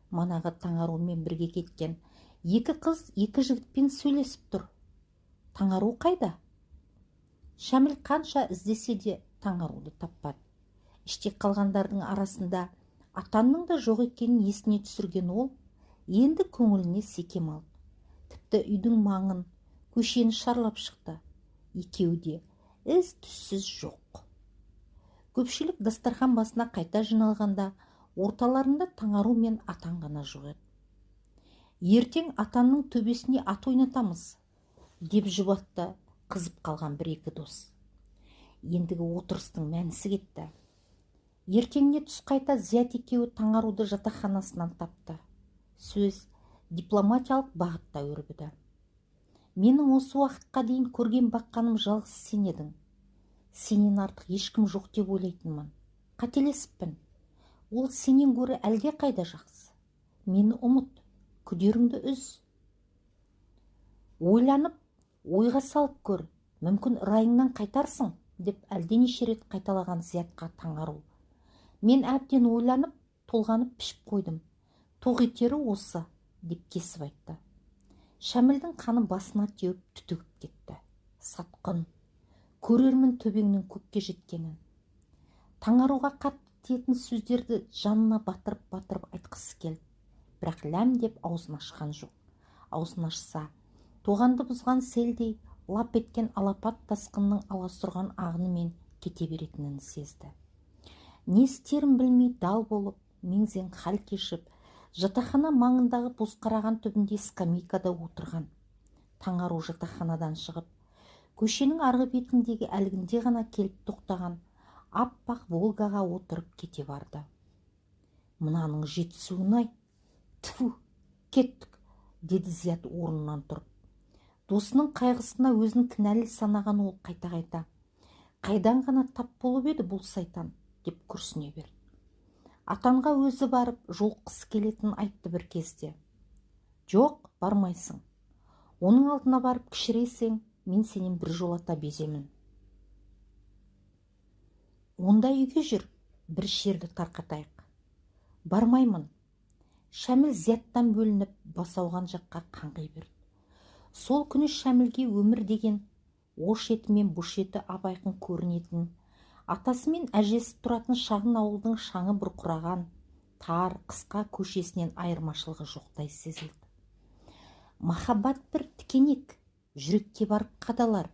Манағы Таңарумен бірге кеткен екі қыз екі жігітпен сөйлесіп тұр. Таңару қайда? Шәміл қанша іздесе де Таңаруды таппады. Іште қалғандардың арасында атанның да жоқ екенін есіне түсірген ол, енді көңіліне секем алды. Тіпті үйдің маңын, көшені шарлап шықты. Екеуі де із-түссіз жоқ. Көпшілік дастархан басына қайта жиналғанда, орталарында Таңару мен атан ғана жоқ еді. Ертең атанның төбесіне ат ойнатамыз, деп жұбатты қызып қалған бір-екі дос. Ендігі отырыстың мәнісі кетті. Ертеңіне түс қайта Зият екеуі Таңаруды жатақханасынан тапты. Сөз дипломатиялық бағытта өрбіді. Менің осы уақытқа дейін көрген баққаным жалғыз сен едің. Сенен артық ешкім жоқ деп ойлайтынмын. Қателесіппін. Ол сенен гөрі әлде қайда жақсы. Мені ұмыт, күдеріңді үз. Ойланып, ойға салып көр, мүмкін райыңнан қайтарсың, деп әлденеше рет қайталаған Зиятқа Таңару. Мен әбден ойланып, толғанып пішіп қойдым. Тоқ етері осы, деп кесіп айтты. Шәмілдің қаны басына теуіп түтігіп кетті. Сатқын, көрермін төбеңнің көкке жеткенін. Таңаруға қатты тиетін сөздерді жанына батырып айтқысы келді. Бірақ ләм деп аузын ашқан жоқ. Аузын ашса, тоғанды бұзған селдей лап еткен алапат тасқынның аласұрған ағынымен кете беретінін сезді. Не істерін білмей дал болып, меңзең хал кешіп, жатақхана маңындағы бозқараған түбінде скамейкада отырған. Таңару жатақханадан шығып, көшенің арғы бетіндегі әлгінде ғана келіп тоқтаған аппақ Волгаға отырып кете барды. Мынаның жетісуын-ай, тфу, кеттік, деді Зият орнынан тұрып. Досының қайғысына өзін кінәлі санаған ол қайта-қайта. Қайдан ғана тап болып еді бұл сайтан, деп күрсіне берді. Атанға өзі барып жолыққысы келетінін айтты бір кезде. Жоқ, бармайсың. Оның алдына барып кішірейсең, мен сенен бір жолата беземін. Онда үйге жүр, бір шерді тарқатайық. Бармаймын. Шәміл Зияттан бөлініп, бас ауған жаққа қаңғи берді. Сол күні Шәмілге өмір деген ош еті мен бұш еті ап-айқын көрінетін, атасы мен әжесі тұратын шағын ауылдың шаңы бұрқыраған, тар, қысқа көшесінен айырмашылығы жоқтай сезілді. Махаббат бір тікенек, жүрекке барып қадалар.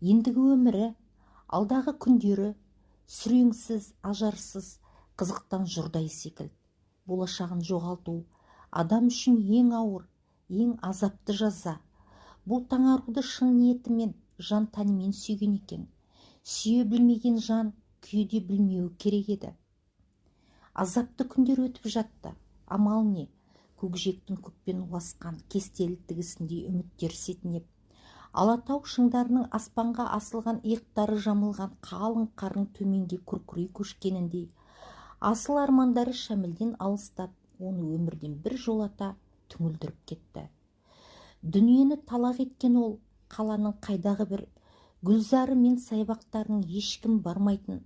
Ендігі өмірі, алдағы күндері сүреңсіз, ажарсыз, қызықтан жұрдай секілді. Болашағын жоғалту адам үшін ең ауыр, ең азапты жаза. Бұл Таңаруды шын ниетімен, жан тәнімен сүйген екен. Сүйе білмеген жан күйде білмеуі керек еді. Азапты күндер өтіп жатты. Амал не? Көкжиектің көкпен ұласқан кестелі тігісіндей үміттер сетінеп, Алатау шыңдарының аспанға асылған иықтары жамылған қалың қардың төменге күркірей көшкеніндей, асыл армандары Шәмілден алыстап, оны өмірден бір жолата түңілдіріп кетті. Дүниені талақ еткен ол, қаланың қайдағы бір гүлзары мен сайбақтарының ешкім бармайтын,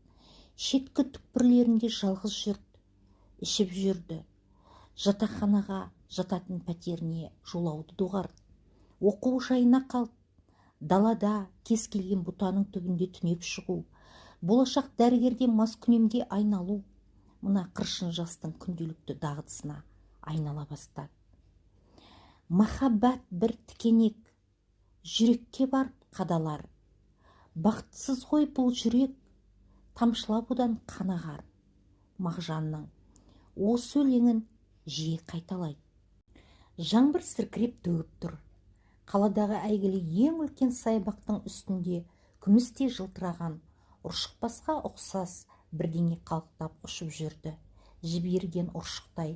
шеткі түкпірлерінде жалғыз жүрді, ішіп жүрді. Жатақханаға, жататын пәтеріне жолауды доғарды. Оқу жайына қалды. Далада кез келген бұтаның түбінде түнеп шығу, болашақ дәрігерде маскүнемге айналу, мына қыршын жастың күнделікті дағдысына айнала бастады. Махаббат бір тікенек, жүрекке барып қадалар. Бақытсыз ғой бұл жүрек, тамшылап одан қан ағар. Мағжанның осы өлеңін жиі қайталайды. Жаңбыр сіркіреп төгіп тұр. Қаладағы әйгілі ең үлкен сайбақтың үстінде күмістей жылтыраған, ұршықбасқа ұқсас бірдеңе қалықтап ұшып жүрді. Жіберген ұршықтай,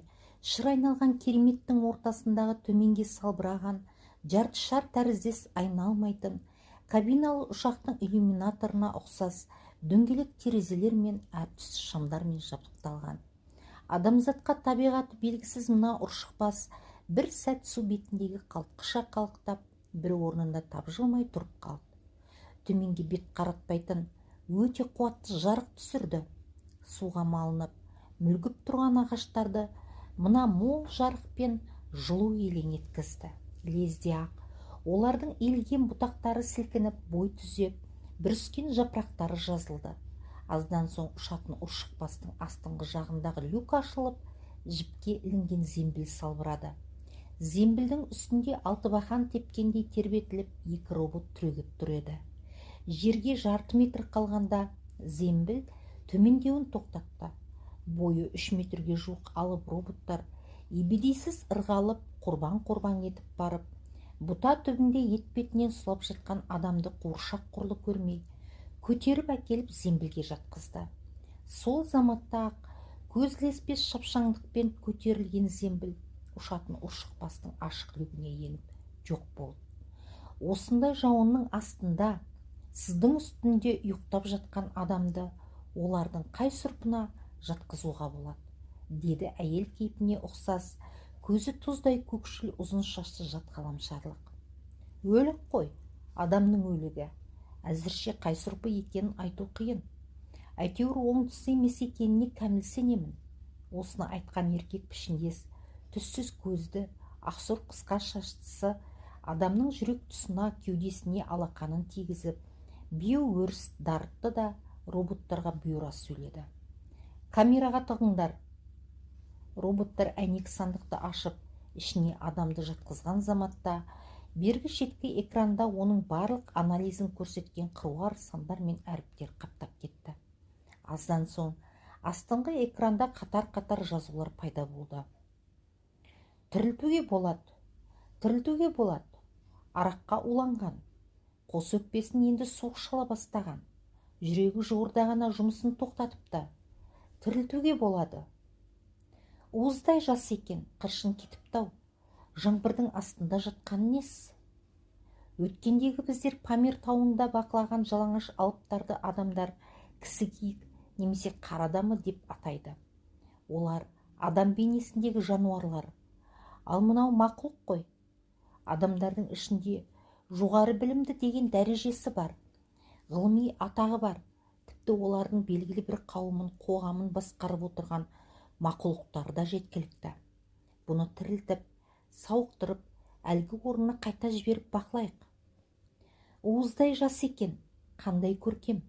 шыр айналған кереметтің ортасындағы төменге салбыраған, жартышар тәріздес айналмайтын, кабиналы ұшақтың иллюминаторына ұқсас дөңгелек терезелер мен әртүс шамдармен жабдықталған. Адамзатқа табиғаты белгісіз мына ұршықбас бір сәт су бетіндегі қалтқыша қалықтап, бір орнында тапжылмай тұрып қалды. Төменге бет қаратпайтын өте қуатты жарық түсірді. Суға малынып, мүлгіп тұрған ағаштарды мына мол жарықпен жылу елең еткізді. Лезде ақ олардың иілген бұтақтары сілкініп, бой түзеп, бүріскен жапырақтары жазылды. Аздан соң ұшатын ұршықбастың астыңғы жағындағы люк ашылып, жіпке ілінген зембіл салбырады. Зембілдің үстінде алтыбақан тепкендей тербетіліп, екі робот түрегеп тұр еді. Жерге жарты метр қалғанда зембіл төмендеуін тоқтатты. Бойы 3 метрге жуық алып роботтар ебедейсіз ырғалып құрбан етіп барып, бұта түбінде етпетінен сұлап жатқан адамды қуыршақ құрлы көрмей, көтеріп әкеліп зембілге жатқызды. Сол заматта-ақ көз ілеспес шапшаңдықпен көтерілген зембіл ұшатын ұршықбастың ашық лүгіне еніп жоқ болды. Осындай жауынның астында сіздің үстінде ұйықтап жатқан адамды олардың қай сұрпына жатқызуға болады, деді әйел кейпіне ұқсас, көзі тұздай көкшіл ұзын шашты жат ғаламшарлық. Өлік қой, адамның өлігі. Әзірше қай сұрпы екенін айту қиын. Әйтеуір оңтүс емес екеніне кәміл сенемін. Осыны айтқан еркек пішіндес, түссіз көзді, ақсұр қысқа шаштысы адамның жүрек тұсына, кеудесіне алақанын тигізіп, беу өріс дарытты да роботтарға бұйыра сөйледі. Камераға тығыңдар. Роботтар әйнек сандықты ашып, ішіне адамды жатқызған заматта, бергі шеткі экранда оның барлық анализін көрсеткен қыруар сандар мен әріптер қаптап кетті. Аздан соң астыңғы экранда қатар-қатар жазулар пайда болды. Тірілтуге болады. Араққа уланған. Қос өкпесін енді суық шала бастаған. Жүрегі жуырда ғана жұмысын тоқтатыпты. Тірілтуге болады. Уыздай жас екен, қыршын кетіпті-ау. Жаңбырдың астында жатқан несі? Өткендегі біздер Памир тауында бақылаған жалаңаш алыптарды адамдар кісі киік немесе қара адамы деп атайды. Олар адам бейнесіндегі жануарлар. Ал мынау мақұлық қой. Адамдардың ішінде жоғары білімді деген дәрежесі бар, ғылыми атағы бар. Тіпті олардың белгілі бір қауымын, қоғамын басқарып отырған мақұлықтар да жеткілікті. Бұны тірілтіп, сауықтырып, әлгі орнына қайта жіберіп бақылайық. Уыздай жас екен, қандай көркем.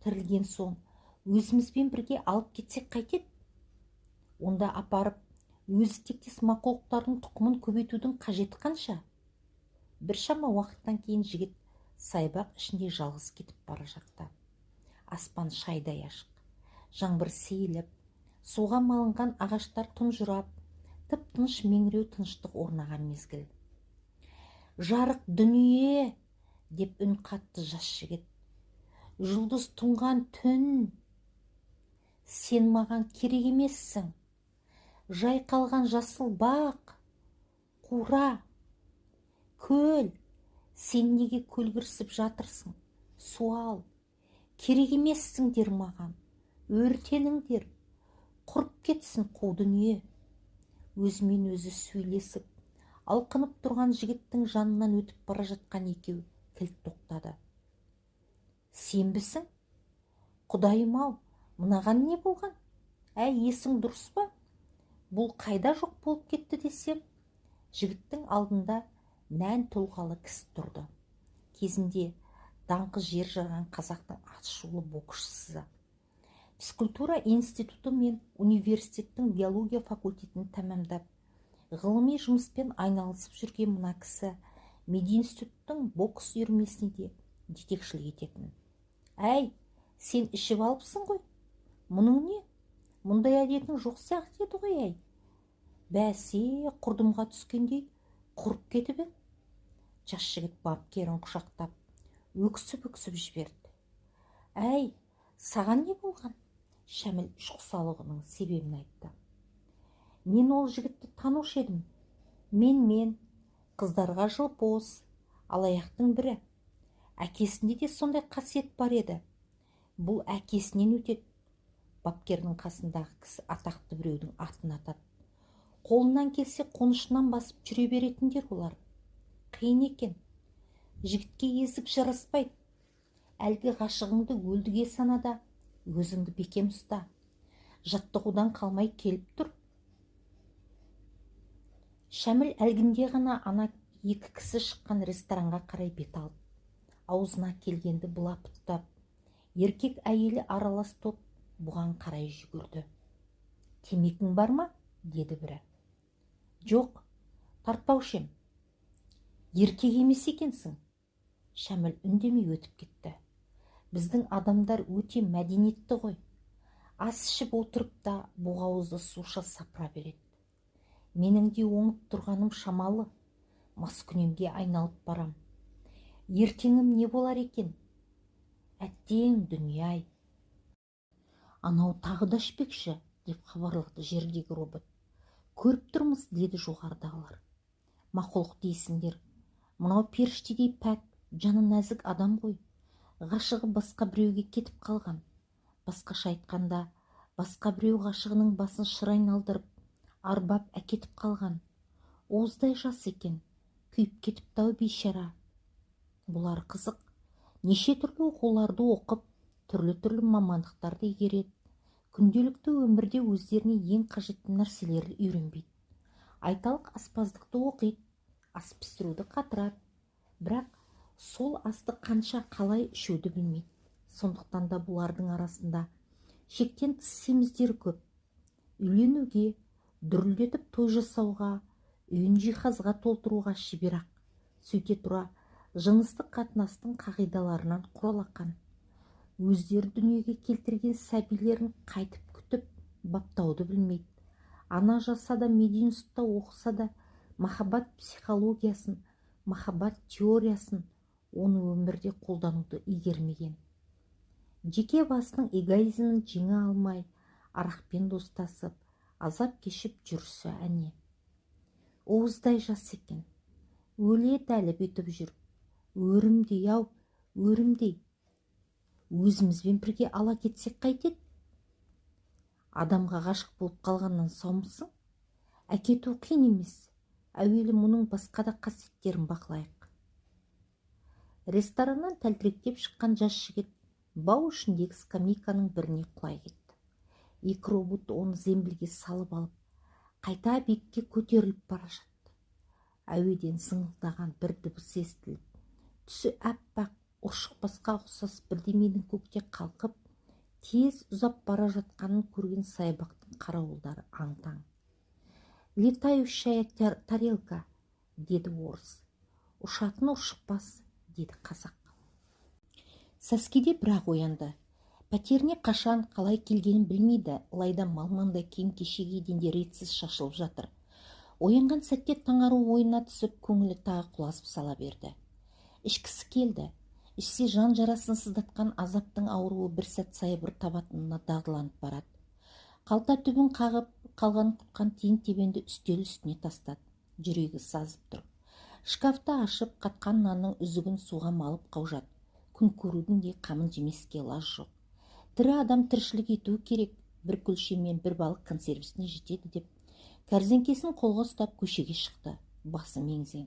Тірілген соң өзімізбен бірге алып кетсек қайтеді? Онда апарып, өзі тектес мақұлықтардың тұқымын көбейтудің қажеті қанша? Біршама уақыттан кейін жігіт сайбақ ішінде жалғыз кетіп бара жатты. Аспан шайдай ашық, жаңбыр сейіліп, суға малынған ағаштар тұнжырап, тып-тыныш меңіреу тыныштық орнаған мезгіл. Жарық дүние, деп үн қатты жас жігіт. Жұлдыз тұнған түн. Сен маған керек емессің. Жай қалған жасыл бақ, қура, көл. Сен неге көлгірсіп жатырсың? Суал. Керек емессің дер маған. Өртеніңдер. Құрып кетсін қу дүние. Өзімен өзі сөйлесіп, алқынып тұрған жігіттің жанынан өтіп бара жатқан екеу кілт тоқтады. Сенбісің? Құдайым-ау, мынаған не болған? Әй, есің дұрыс па? Бұл қайда жоқ болып кетті десем? Жігіттің алдында нән тұлғалы кісі тұрды. Кезінде даңқы жер жарған қазақтың атышулы боксшысы. Физкультура институты мен университеттің биология факультетін тәмамдап, ғылыми жұмыспен айналысып жүрген мына кісі мединституттың бокс үйірмесіне де жетекшілік ететін. Әй, сен ішіп алыпсың ғой? Мұның не? Мұндай әдетің жоқ сияқты еді ғой, әй. Бәсе, құрдымға түскендей құрып кетіп еді. Жас жігіт бапкерін құшақтап, өксіп жіберді. Әй, саған не болған? Шәміл шұқсалығының себебін айтты. Мен ол жігітті танушы едім. Мен қыздарға жылпос, алаяқтың бірі. Әкесінде де сондай қасиет бар еді. Бұл әкесінен өтеді. Бапкердің қасындағы кісі атақты біреудің атын атады. Қолынан келсе қонышынан басып жүре беретіндер олар. Қиын екен. Жігітке езіп жараспайды. Әлгі ғашығыңды өлдіге санада, өзіңді бекем ұста. Жаттығудан қалмай келіп тұр. Шәміл әлгінде ғана ана екі кісі шыққан ресторанға қарай бет алды. Аузына келгенді бұлапыттап, еркек әйелі аралас топ бұған қарай жүгірді. Темекің бар ма? Деді бірі. Жоқ, тартпаушым. Еркек емес екенсің. Шәміл үндемей өтіп кетті. Біздің адамдар өте мәдениетті ғой. Ас ішіп отырып та бұғауызды суша сапыра береді. Менің де оңып тұрғаным шамалы, маскүнемге айналып барам. Ертеңім не болар екен? Әттең дүние-ай. Анау тағы да ішпекші, деп хабарлады жердегі робот. Көріп тұрмыз, деді жоғарыдағылар. Мақұлық дейсіңдер. Мынау періштедей пәк, жаны нәзік адам ғой. Ғашығы басқа біреуге кетіп қалған. Басқаша айтқанда, басқа біреу ғашығының басын шыр айналдырып, арбап әкетіп қалған. Уыздай жас екен, күйіп кетіпті-ау бейшара. Бұлар қызық. Неше түрлі оқуларды оқып, түрлі мамандықтарды игереді. Күнделікті өмірде өздеріне ең қажетті нәрселерді үйренбейді. Айталық аспаздықты оқиды, ас пісіруді қатырады. Бірақ сол асты қанша қалай ішуді білмейді. Сондықтан да бұлардың арасында шектен тыс семіздер көп. Үйленуге, дүрілдетіп той жасауға, үйін жиһазға толтыруға шебер-ақ. Сөйте тұра, жыныстық қатынастың қағидаларынан құралақан. Өздері дүниеге келтірген сәбилерін қайтып күтіп, баптауды білмейді. Ана жаса да, мединститутта оқыса да, махаббат психологиясын, махаббат теориясын оны өмірде қолдануды игермеген. Жеке басының эгоизмін жеңе алмай, арақпен достасып, азап кешіп жүрсі әне. Уыздай жас екен. Өледі әлі бүйтіп жүр. Өрімдей ау, өрімдей. Өзімізбен бірге ала кетсек қайтеді? Адамға ғашық болып қалғаннан саумысың? Әкету қиын емес. Әуелі мұның басқа да қасиеттерін бақылайық. Рестораннан тәлтіректеп шыққан жас жігіт бау ішіндегі скамейканың біріне құлай кетті. Екі робот оны зембілге салып алып, қайта биікке көтеріліп бара жатты. Әуеден зыңылдаған бір дыбыс естіліп, түсі әппақ, ұршық басқа ұқсас бірдеменің көкте қалқып, тез ұзап бара жатқанын көрген саябақтың қарауылдары аң-таң. «Летающая тарелка», деді орыс. «Ұшатын ұршықбас», деді қазақ. Сәскеде бірақ оянды. Пәтеріне қашан, қалай келгенін білмейді. Лайда малмандай киім-кешегі еденде ретсіз шашылып жатыр. Оянған сәтте таңару ойына түсіп, көңілі тағы құласып сала берді. Ішкісі келді. Ішсе жан жарасын сыздатқан азаптың ауруы бір сәт сайбыр табатынына дағдыланып барады. Қалта түбін қағып, қалған құтқан тиын тебенді үстел үстіне тастады. Жүрегі сазып тұр. Шкафта ашып, қатқан нанның үзігін суға малып қаужады. Күн көрудің де қамын жемеске лаж жоқ. Тірі адам тіршілік етуі керек. Бір күлше мен бір балық консервісіне жетеді деп. Кәрзеңкесін қолға ұстап көшеге шықты. Басы меңзең.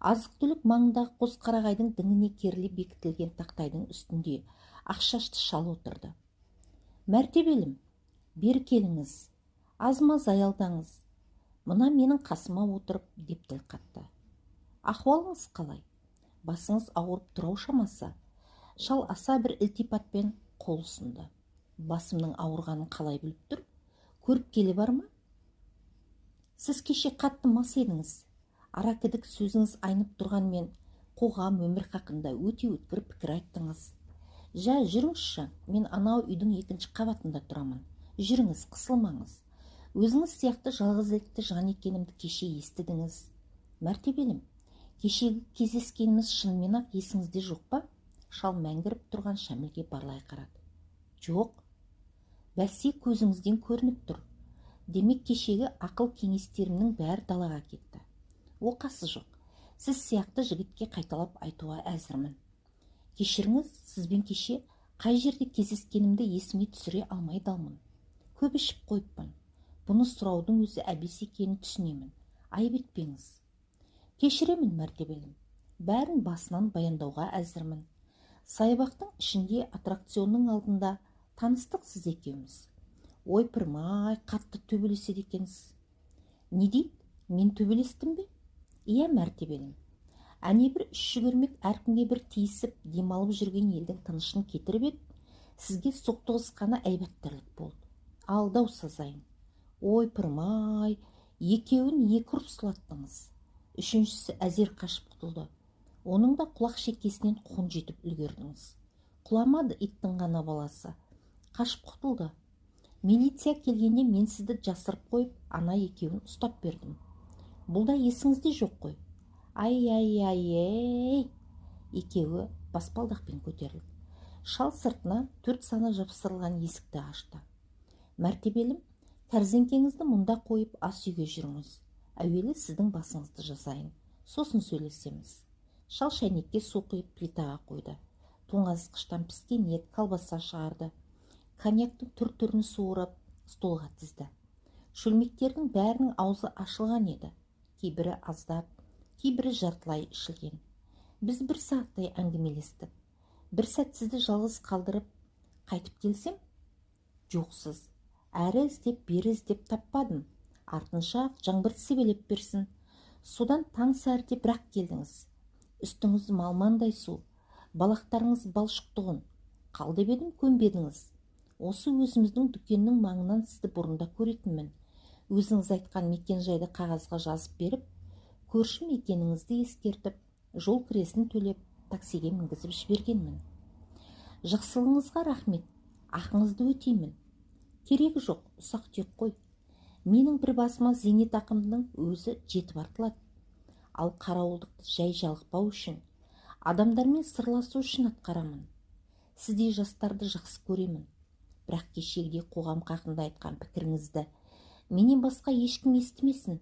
Азық-түлік маңындағы қос қарағайдың діңіне керіле бекітілген тақтайдың үстінде ақшашты шал отырды. «Мәртебелім, бер келіңіз, аз-маз аялдаңыз. Мына менің қасыма отырып», деп тіл қатты. «Ахуалыңыз қалай? Басыңыз ауырып тұрау шамасы?» Шал аса бір ілтипатпен қол ұсынды. «Басымның ауырғанын қалай біліп тұр? Көріп келе бар ма? Сіз кеше қатты мас едіңіз. Аракідік сөзіңіз айнып тұрғанмен, қоғам өмір хақында өте өткір пікір айттыңыз. Жә, жүріңізші, мен анау үйдің екінші қабатында тұрамын. Жүріңіз, қысылмаңыз. Өзіңіз сияқты жалғызілікті жан екенімді кеше естідіңіз. Мәртебелім, кешегі кездескеніміз шынымен ақ есіңізде жоқ па?» Шал мәңгіріп тұрған Шәмілге барлай қарады. «Жоқ, бәсе көзіңізден көрініп тұр. Демек кешегі ақыл кеңестерімнің бәрі далаға кетті. Оқасы жоқ. Сіз сияқты жігітке қайталап айтуға әзірмін. Кешіріңіз, сізбен кеше қай жерде кездескенімді есіме түсіре алмай далмын. Көп ішіп қойыппын. Бұны сұраудың өзі әбес екенін түсінемін. Айып етпеңіз». «Кешіремін, мәртебелім. Бәрін басынан баяндауға әзірмін. Саябақтың ішінде аттракционның алдында таныстық сіз екеуміз. Ойпырмай, қатты төбелеседі екенсіз». «Не дейді? Мен төбелестім бе?» «Иә, мәртебелім. Әне бір үш жүгірмек әркімге бір тиісіп, демалып жүрген елдің тынышын кетіріп еді, сізге соқтығысқаны әйбаттарлық болды. Алдау сазайын. Ойпырмай, екеуін екі ұрып сұлаттыңыз. Үшіншісі әзер қашып құтылды. Оның да құлақ шекесінен қон жетіп үлгердіңіз. Құламады иттің ғана баласы. Қашып құтылды. Милиция келгенде мен сізді жасырып қойып, ана екеуін ұстап бердім. Бұл да есіңізде жоқ қой. Ай. Екеуі баспалдақпен көтерілді. Шал сыртына 4 саны жапсырылған есікті ашты. Мәртебелім, кәрзеңкеңізді мұнда қойып ас үйге жүріңіз. Әуелі сіздің басыңызды жасайын, сосын сөйлесеміз. Шал шәйнекке су құйып плитаға қойды. Тоңазытқыштан піскен ет, колбаса шығарды. Коньяктың түр-түрін суырып столға тізді. Шөлмектердің бәрінің аузы ашылған еді. Кейбірі аздап, кейбірі жартылай ішілген. Біз 1 сағаттай әңгімелестік. Бір сәт сізді жалғыз қалдырып, қайтып келсем? Жоқсыз. Әрі іздеп, бері іздеп таппадым. Артынша жаңбыр себелеп берсін. Содан таң сәріде бірақ келдіңіз. Үстіңіз малмандай су, балақтарыңыз балшықтығын. Қал деп едім, көнбедіңіз. Осы өзіміздің дүкеннің маңынан сізді бұрында көретінмін. Өзіңіз айтқан мекен-жайды қағазға жазып беріп, көрші екеніңізді ескертіп, жол кіресін төлеп, таксиге мінгізіп жібергенмін. Жақсылығыңызға рахмет, ақыңызды өтеймін. Керегі жоқ, ұсақ-түйек қой. Менің бір басыма зейнетақымның өзі жетіп артылады. Ал қарауылдықты жай жалықпау үшін, адамдармен сырласу үшін атқарамын. Сіздей жастарды жақсы көремін. Бірақ кешегідей қоғам хақында айтқан пікіріңізді менен басқа ешкім естімесін.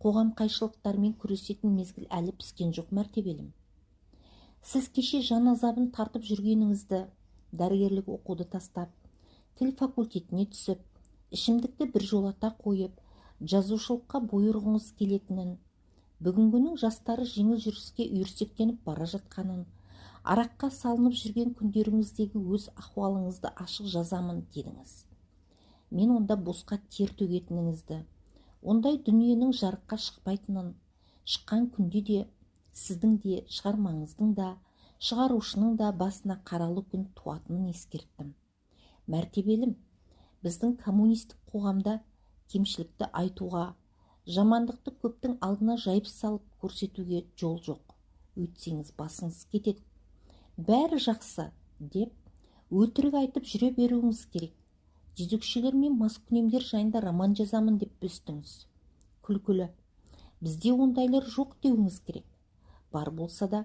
Қоғам қайшылықтармен күресетін мезгіл әлі піскен жоқ, мәртебелім. Сіз кеше жан азабын тартып жүргеніңізді, дәрігерлік оқуды тастап, тіл факультетіне түсіп, ішімдікті біржолата қойып, жазушылыққа бой ұрғыңыз келетінін, бүгінгінің жастары жеңіл жүріске үйірсектеніп бара жатқанын, араққа салынып жүрген күндеріңіздегі өз ахуалыңызды ашық жазамын дедіңіз. Мен онда босқа тер төгетініңізді, ондай дүниенің жарыққа шықпайтынын, шыққан күнде де сіздің де шығармаңыздың да, шығарушының да басына қаралы күн туатынын ескерттім. Мәртебелім, біздің коммунистік қоғамда кемшілікті айтуға, жамандықты көптің алдына жайып салып көрсетуге жол жоқ. Өйтсеңіз басыңыз кетеді. Бәрі жақсы деп өтірік айтып жүре беруіңіз керек. Жезөкшелер мен маскүнемдер жайында роман жазамын деп бөстіңіз. Күлкілі. Бізде ондайлар жоқ деуіңіз керек. Бар болса да,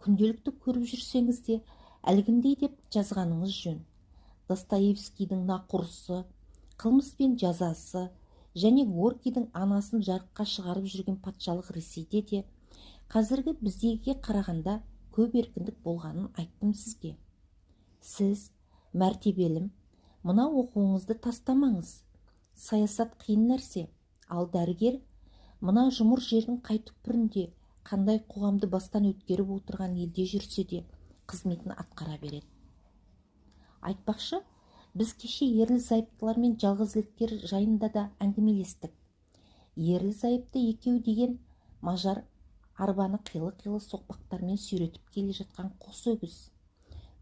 күнделікті көріп жүрсеңіз де, әлгіндей деп жазғаныңыз жөн. Достоевскийдің нақұрысы, қылмыс пен жазасы және Горкийдің анасын жарыққа шығарып жүрген патшалық Ресейде де қазіргі біздегіге қарағанда көп еркіндік болғанын айттым сізге. Сіз, мәртебелім, мына оқуыңызды тастамаңыз. Саясат қиын нәрсе, ал дәрігер мына жұмыр жердің қай түкпірінде, қандай қоғамды бастан өткеріп отырған елде жүрсе де қызметін атқара береді. Айтпақшы, біз кеше ерлі-зайыптылар мен жалғызіліктер жайында да әңгімелестік. Ерлі-зайыпты екеу деген мажар арбаны қилы-қилы соқпақтармен сүйретіп келе жатқан қос өгіз.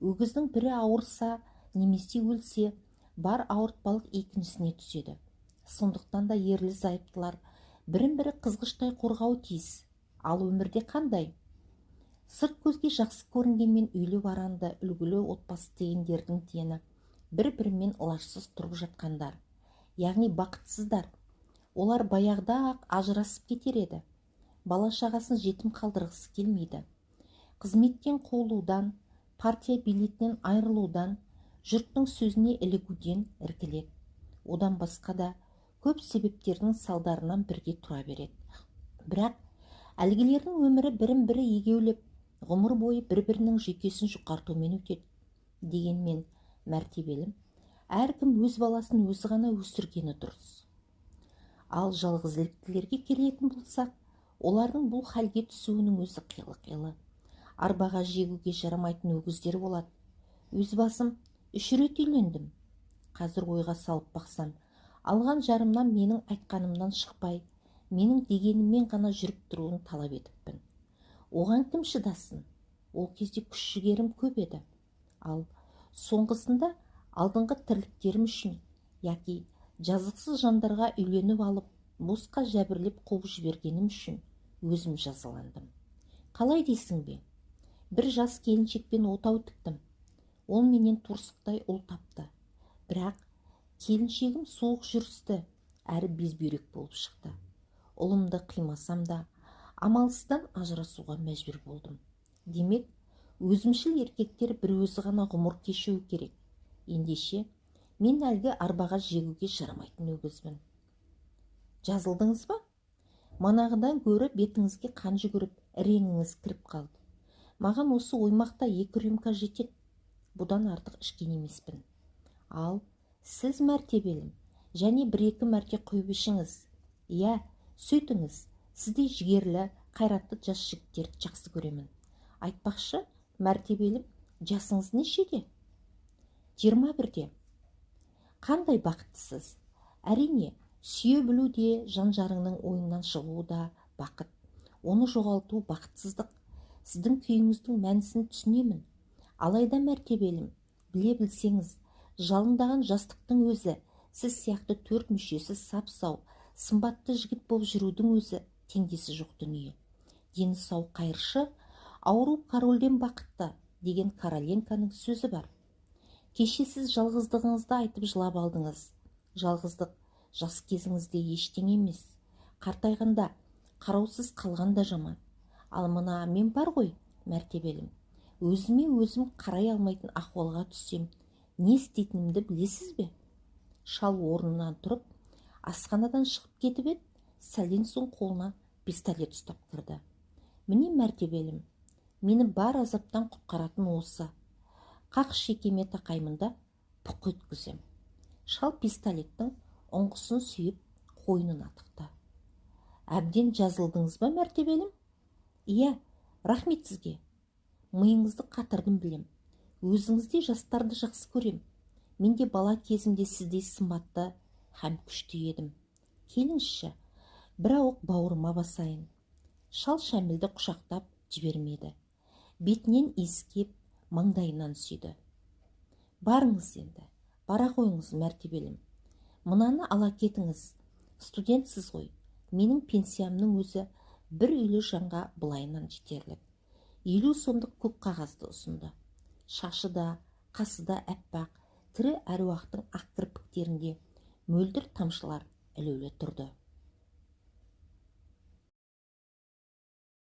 Өгіздің бірі ауырса немесе өлсе, бар ауыртпалық екіншісіне түседі. Сондықтан да ерлі-зайыптылар бірін-бірі қызғыштай қорғау тиіс. Ал өмірде қандай? Сырт көзге жақсы көрінгенмен үйлі баранды, үлгілі отбасы дегендердің дені бір-бірімен ылажсыз тұрып жатқандар, яғни бақытсыздар. Олар баяғыда-ақ ажырасып кетер еді. Бала-шағасын жетім қалдырғысы келмейді. Қызметтен қуылудан, партия билетінен айырылудан, жұрттың сөзіне ілігуден іркіледі. Одан басқа да көп себептердің салдарынан бірге тұра береді. Бірақ әлгілердің өмірі бірін-бірі егеулеп, ғұмыр бойы бір-бірінің жүйкесін жұқартумен өтеді. Дегенмен, мәртебелім, әркім өз баласын өзі ғана өсіргені дұрыс. Ал жалғызіліктілерге келетін болсақ, олардың бұл халге түсуінің өзі қилы-қилы. Арбаға жегуге жарамайтын өгіздер болады. Өз басым 3 рет үйлендім. Қазір ойға салып бақсам, алған жарымнан менің айтқанымнан шықпай, менің дегеніммен ғана жүріп тұруын талап етіппін. Оған кім шыдасын? Ол кезде күш-жігерім көп еді. Ал соңғысында алдыңғы тірліктерім үшін, яки жазықсыз жандарға үйленіп алып, босқа жәбірлеп қуып жібергенім үшін өзім жазаландым. Қалай дейсің бе? Бір жас келіншекпен отау тіктім. Ол менен торсықтай ұл тапты. Бірақ Келіншегім суық жүрісті, әрі безбүйрек болып шықты. Ұлымды қимасам да, амалсыздан ажырасуға мәжбүр болдым. Демек, өзімшіл еркектер бір өзі ғана ғұмыр кешуі керек. Ендеше, мен әлгі арбаға жегуге жарамайтын өгізбін. Жазылдыңыз ба? Манағыдан гөрі бетіңізге қан жүгіріп, реңіңіз кіріп қалды. Маған осы оймақта 2 рюмка жетеді. Бұдан артық ішкен емеспін. Ал сіз мәртебелім, және 1-2 мәрте құйып ішіңіз. Иә, сөйтіңіз, сіздей жігерлі, қайратты жас жігіттерді жақсы көремін. Айтпақшы, мәртебелім, жасыңыз нешеде? 21-де. Қандай бақыттысыз? Әрине, сүйе білу де, жан-жарыңның ойынан шығуы да бақыт. Оны жоғалту бақытсыздық. Сіздің күйіңіздің мәнісін түсінемін. Алайда мәртебелім, біле білсеңіз, жалындаған жастықтың өзі, сіз сияқты 4 мүшесі сап-сау, сымбатты жігіт болып жүрудің өзі теңдесі жоқ дүние. Дені сау қайыршы, ауру корольден бақытты деген Короленканың сөзі бар. Кеше сіз жалғыздығыңызды айтып жылап алдыңыз. Жалғыздық жас кезіңізде ештеңе емес. Қартайғанда, қараусыз қалғанда жаман. Ал мына мен бар ғой, мәртебелім. Өзіме өзім қарай алмайтын ахуалға түссем, не істейтінімді білесіз бе? Шал орнынан тұрып, асханадан шығып кетіп еді, сәлден соң қолына пистолет ұстап кірді. Міне мәртебелім, мені бар азаптан құтқаратын осы. Қақ шекеме тақаймын да пұқ еткізем. Шал пистолеттің ұңғысын сүйіп қойнына тықты. Әбден жазылдыңыз ба мәртебелім? Иә, рахмет сізге. Миыңызды қатырдым білем. Өзіңізде жастарды жақсы көрем. Мен де бала кезімде сіздей сымбатты һәм күшті едім. Келіңізші, бір ауық бауырыма басайын. Шал Шәмілді құшақтап жібермеді. Бетінен иіскеп, маңдайынан сүйді. Барыңыз енді, бара қойыңыз мәртебелім. Мынаны ала кетіңіз. Студентсіз ғой, менің пенсиямның өзі бір үйлі жанға былайынан жетерлік. 50 сомдық көк қағазды ұсынды. Шашы да, қасы да әппақ, тірі әруақтың ақ кірпіктерінде мөлдір тамшылар ілулі тұрды.